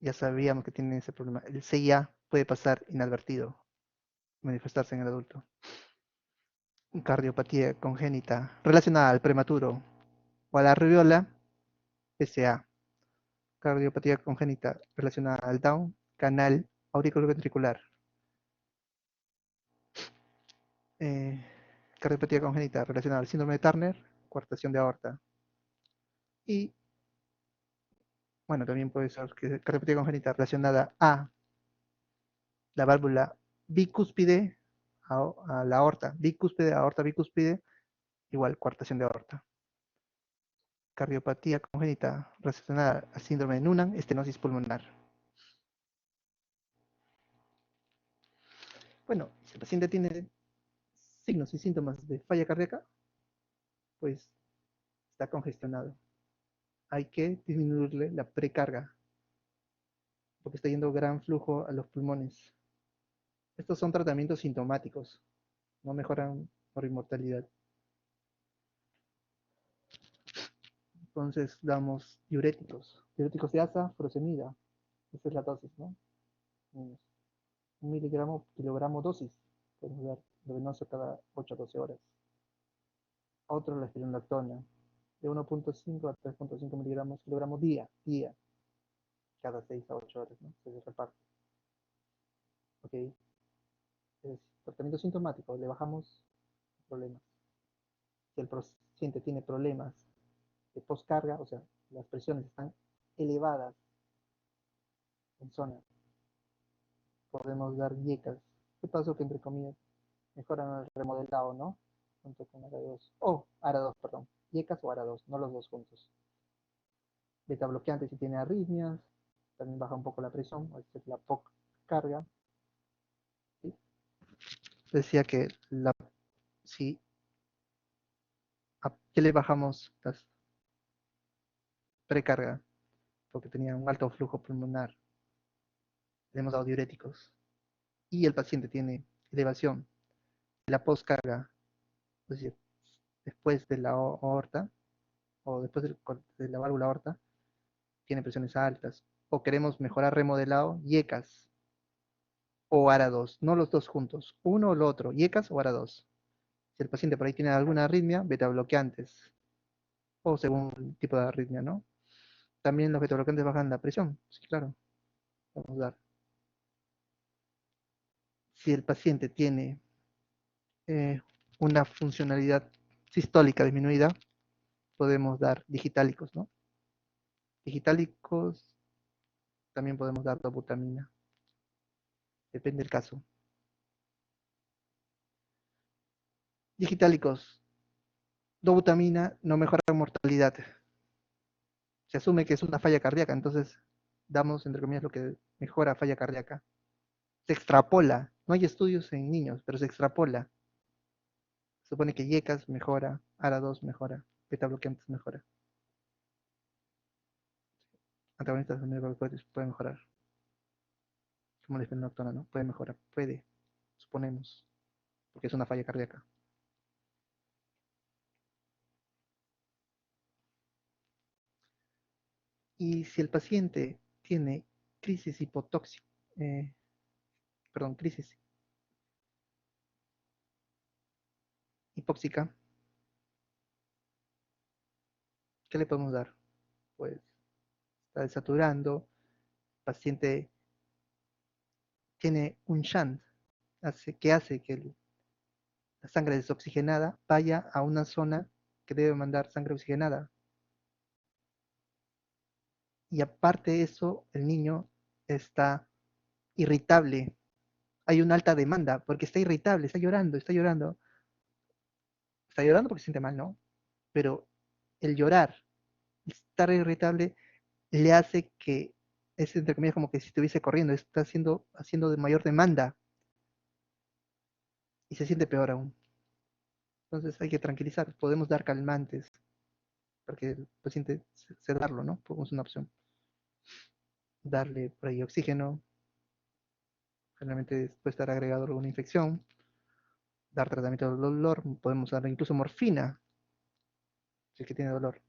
Ya sabíamos que tienen ese problema. El CIA puede pasar inadvertido, manifestarse en el adulto. Cardiopatía congénita relacionada al prematuro o a la rubiola, SA. Cardiopatía congénita relacionada al Down, canal auriculoventricular. Cardiopatía congénita relacionada al síndrome de Turner, coartación de aorta. Y, bueno, también puede ser que cardiopatía congénita relacionada a la válvula bicúspide, a la aorta bicúspide, igual coartación de aorta. Cardiopatía congénita relacionada al síndrome de Noonan, estenosis pulmonar. Bueno, si el paciente tiene signos y síntomas de falla cardíaca, pues está congestionado. Hay que disminuirle la precarga, porque está yendo gran flujo a los pulmones. Estos son tratamientos sintomáticos, no mejoran por inmortalidad. Entonces damos diuréticos de asa, furosemida. Esa es la dosis, ¿no? 1 kilogramo dosis. Podemos dar venoso cada 8 a 12 horas. Otro la espironolactona, de 1.5 a 3.5 miligramos kilogramo día, cada 6 a 8 horas, ¿no? Se reparte. Ok, es tratamiento sintomático, le bajamos problemas. Si el paciente tiene problemas de postcarga, o sea, las presiones están elevadas en zona, podemos dar dietas. ¿Qué pasó? Que entre comillas mejoran el remodelado, ¿no? Junto con ARA2. ARA2, perdón. Yecas o ARA2, no los dos juntos. Beta bloqueante si tiene arritmias, también baja un poco la presión, es la POC carga. ¿Sí? Decía que si ¿a qué le bajamos las precarga? Porque tenía un alto flujo pulmonar, le hemos dado diuréticos y el paciente tiene elevación de la postcarga, es decir, después de la aorta o después de la válvula aorta, tiene presiones altas, o queremos mejorar remodelado, YECAS o ARA2, no los dos juntos, uno o lo otro, YECAS o ARA2. Si el paciente por ahí tiene alguna arritmia, beta bloqueantes, o según el tipo de arritmia, ¿no? También los beta bloqueantes bajan la presión, sí, claro, vamos a dar. Si el paciente tiene eh, una funcionalidad sistólica disminuida, podemos dar digitálicos, ¿no? Digitálicos, también podemos dar dobutamina, depende del caso. Digitálicos, dobutamina no mejora mortalidad. Se asume que es una falla cardíaca, entonces damos, entre comillas, lo que mejora falla cardíaca. Se extrapola, no hay estudios en niños, pero se extrapola. Se supone que YECAS mejora, ARA2 mejora, beta bloqueantes mejora. Antagonistas de pueden mejorar. Como la esplenoctona, ¿no? Puede mejorar, puede, suponemos, porque es una falla cardíaca. Y si el paciente tiene crisis hipotóxica, crisis hipóxica, ¿qué le podemos dar? Pues está desaturando, el paciente tiene un shunt, que hace que la sangre desoxigenada vaya a una zona que debe mandar sangre oxigenada. Y aparte de eso, el niño está irritable. Hay una alta demanda porque está irritable, está llorando, está llorando. Está llorando porque se siente mal, ¿no? Pero el llorar, estar irritable, le hace que es entre comillas como que si estuviese corriendo, está haciendo de mayor demanda y se siente peor aún. Entonces hay que tranquilizar, podemos dar calmantes para que el paciente sedarlo, ¿no? Es una opción. Darle por ahí oxígeno, generalmente puede estar agregado alguna infección, dar tratamiento del dolor, podemos dar incluso morfina, si es que tiene dolor,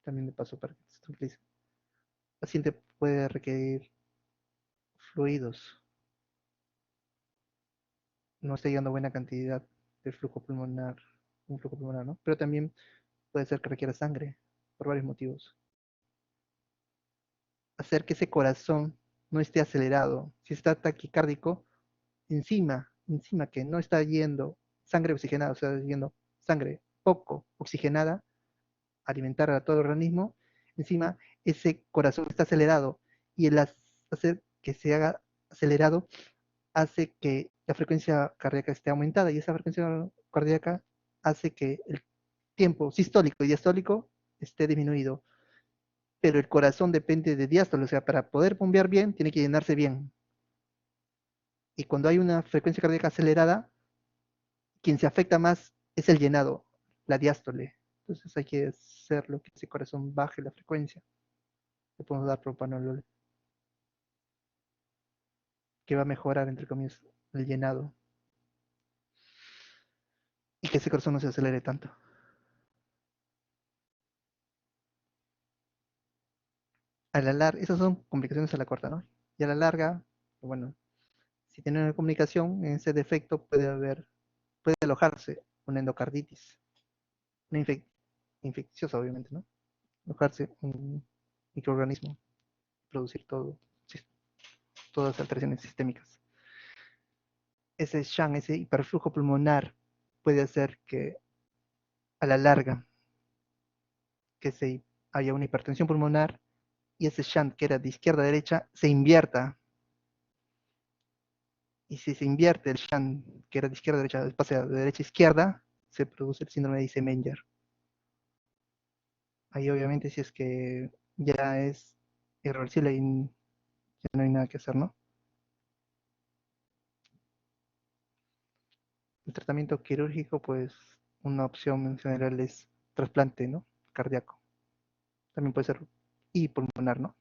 también de paso para que se tranquilice. El paciente puede requerir fluidos, no está llegando buena cantidad de un flujo pulmonar, ¿no? Pero también puede ser que requiera sangre, por varios motivos. Hacer que ese corazón no esté acelerado. Si está taquicárdico, encima que no está yendo sangre oxigenada, o sea, yendo sangre poco oxigenada, alimentar a todo el organismo, encima ese corazón está acelerado y el hacer que se haga acelerado hace que la frecuencia cardíaca esté aumentada y esa frecuencia cardíaca hace que el tiempo sistólico y diastólico esté disminuido. Pero el corazón depende de diástole, o sea, para poder bombear bien, tiene que llenarse bien. Y cuando hay una frecuencia cardíaca acelerada, quien se afecta más es el llenado, la diástole. Entonces hay que hacerlo que ese corazón baje la frecuencia. Le podemos dar propanolol, que va a mejorar, entre comillas, el llenado. Y que ese corazón no se acelere tanto. A la larga, esas son complicaciones a la corta, ¿no? Y a la larga, bueno, si tiene una comunicación, en ese defecto puede alojarse una endocarditis, una infecciosa, obviamente, ¿no? Alojarse un microorganismo, producir todas las alteraciones sistémicas. ese shunt, ese hiperflujo pulmonar, puede hacer que a la larga que haya una hipertensión pulmonar y ese shunt que era de izquierda a derecha se invierta. Y si se invierte el shunt que era de izquierda a derecha, pasa de derecha a izquierda, se produce el síndrome de Eisenmenger. Ahí obviamente si es que ya es irreversible y ya no hay nada que hacer, ¿no? El tratamiento quirúrgico, pues una opción en general es trasplante, ¿no? Cardíaco. También puede ser y pulmonar, ¿no?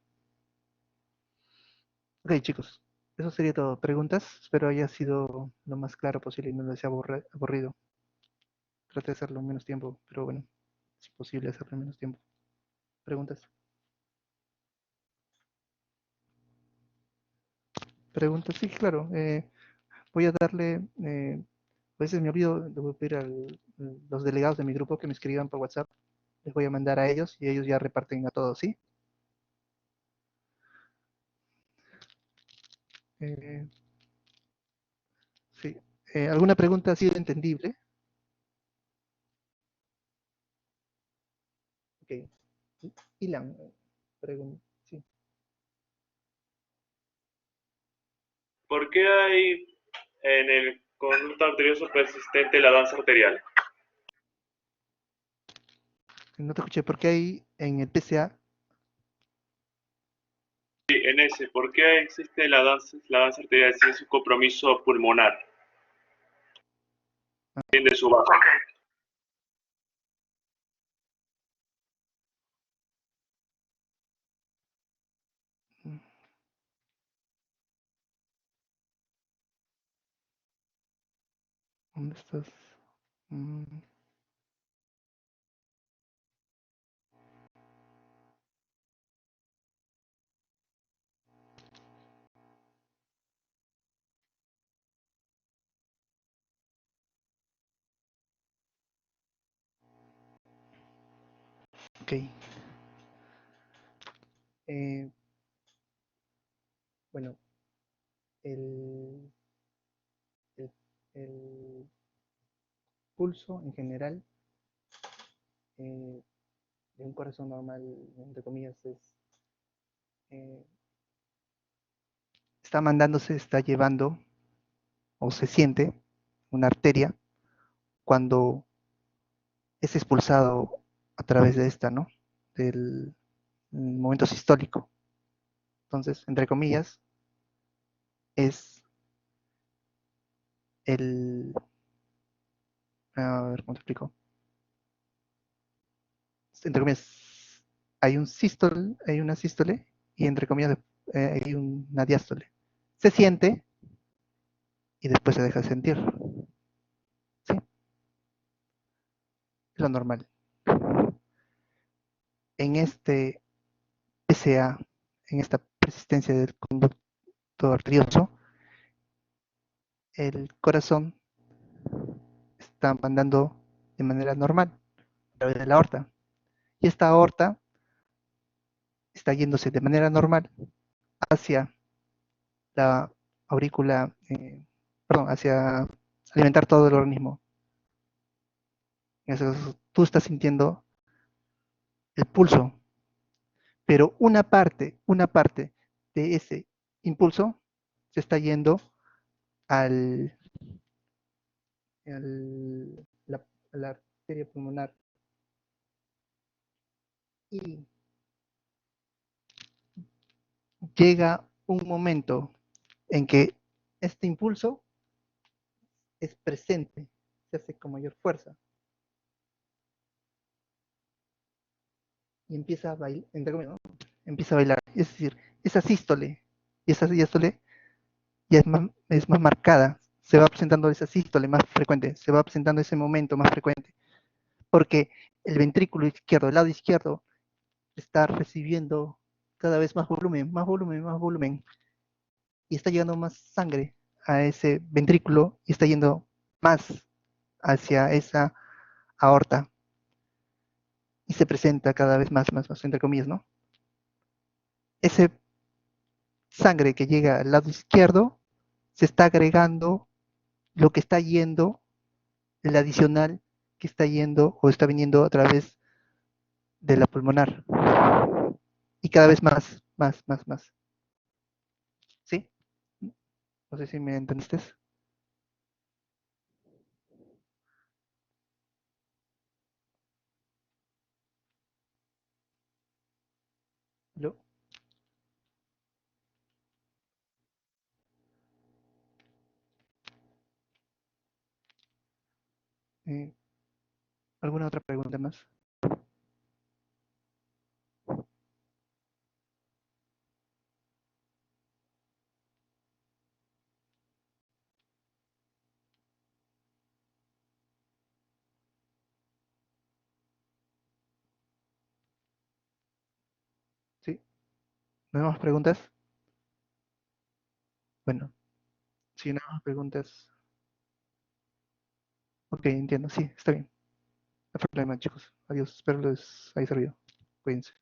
Ok, chicos, eso sería todo. Preguntas, espero haya sido lo más claro posible y no les haya aburrido. Traté de hacerlo en menos tiempo, pero bueno, es posible hacerlo en menos tiempo. ¿Preguntas? ¿Preguntas? Sí, claro. Voy a darle, a veces me olvido, le voy a pedir a los delegados de mi grupo que me escriban por WhatsApp. Les voy a mandar a ellos y ellos ya reparten a todos, ¿sí? Eh, sí. ¿Alguna pregunta ha sido entendible? Ok. Ilan, sí. ¿Por qué hay en el conducto arterioso persistente la danza arterial? No te escuché, porque hay en el PCA, Sí, en ese, ¿por qué existe la danza arterial si es un compromiso pulmonar? De su base. ¿dónde estás? Mm, ok. Eh, bueno, el, el, el pulso en general de un corazón normal, entre comillas, eh, está mandándose, está llevando o se siente una arteria cuando es expulsado a través de esta, ¿no? Del momento sistólico. Entonces, entre comillas, es el... A ver, ¿cómo te explico? Entre comillas, hay un sístole, hay una sístole y entre comillas hay una diástole. Se siente y después se deja de sentir. ¿Sí? Es lo normal. En este PCA, en esta persistencia del conducto arterioso, el corazón está mandando de manera normal a través de la aorta. Y esta aorta está yéndose de manera normal hacia la aurícula, perdón, hacia alimentar todo el organismo. En ese caso, tú estás sintiendo el pulso, pero una parte de ese impulso se está yendo al, al a la arteria pulmonar y llega un momento en que este impulso es presente, se hace con mayor fuerza y empieza a bailar, entre comillas, ¿no? Empieza a bailar. Es decir, esa sístole y esa diástole ya es más marcada, se va presentando esa sístole más frecuente, se va presentando ese momento más frecuente, porque el ventrículo izquierdo, el lado izquierdo, está recibiendo cada vez más volumen, más volumen, más volumen, y está llegando más sangre a ese ventrículo y está yendo más hacia esa aorta y se presenta cada vez más, entre comillas, ¿no? Ese sangre que llega al lado izquierdo se está agregando lo que está yendo, el adicional que está yendo o está viniendo a través de la pulmonar. Y cada vez más, más, más, más. ¿Sí? No sé si me entendiste. ¿Lo? Eh, ¿Alguna otra pregunta más? ¿Sí? ¿No hay más preguntas? Bueno, si no hay más preguntas. Ok, entiendo. Sí, está bien. No hay problema, chicos. Adiós. Espero les haya servido. Cuídense.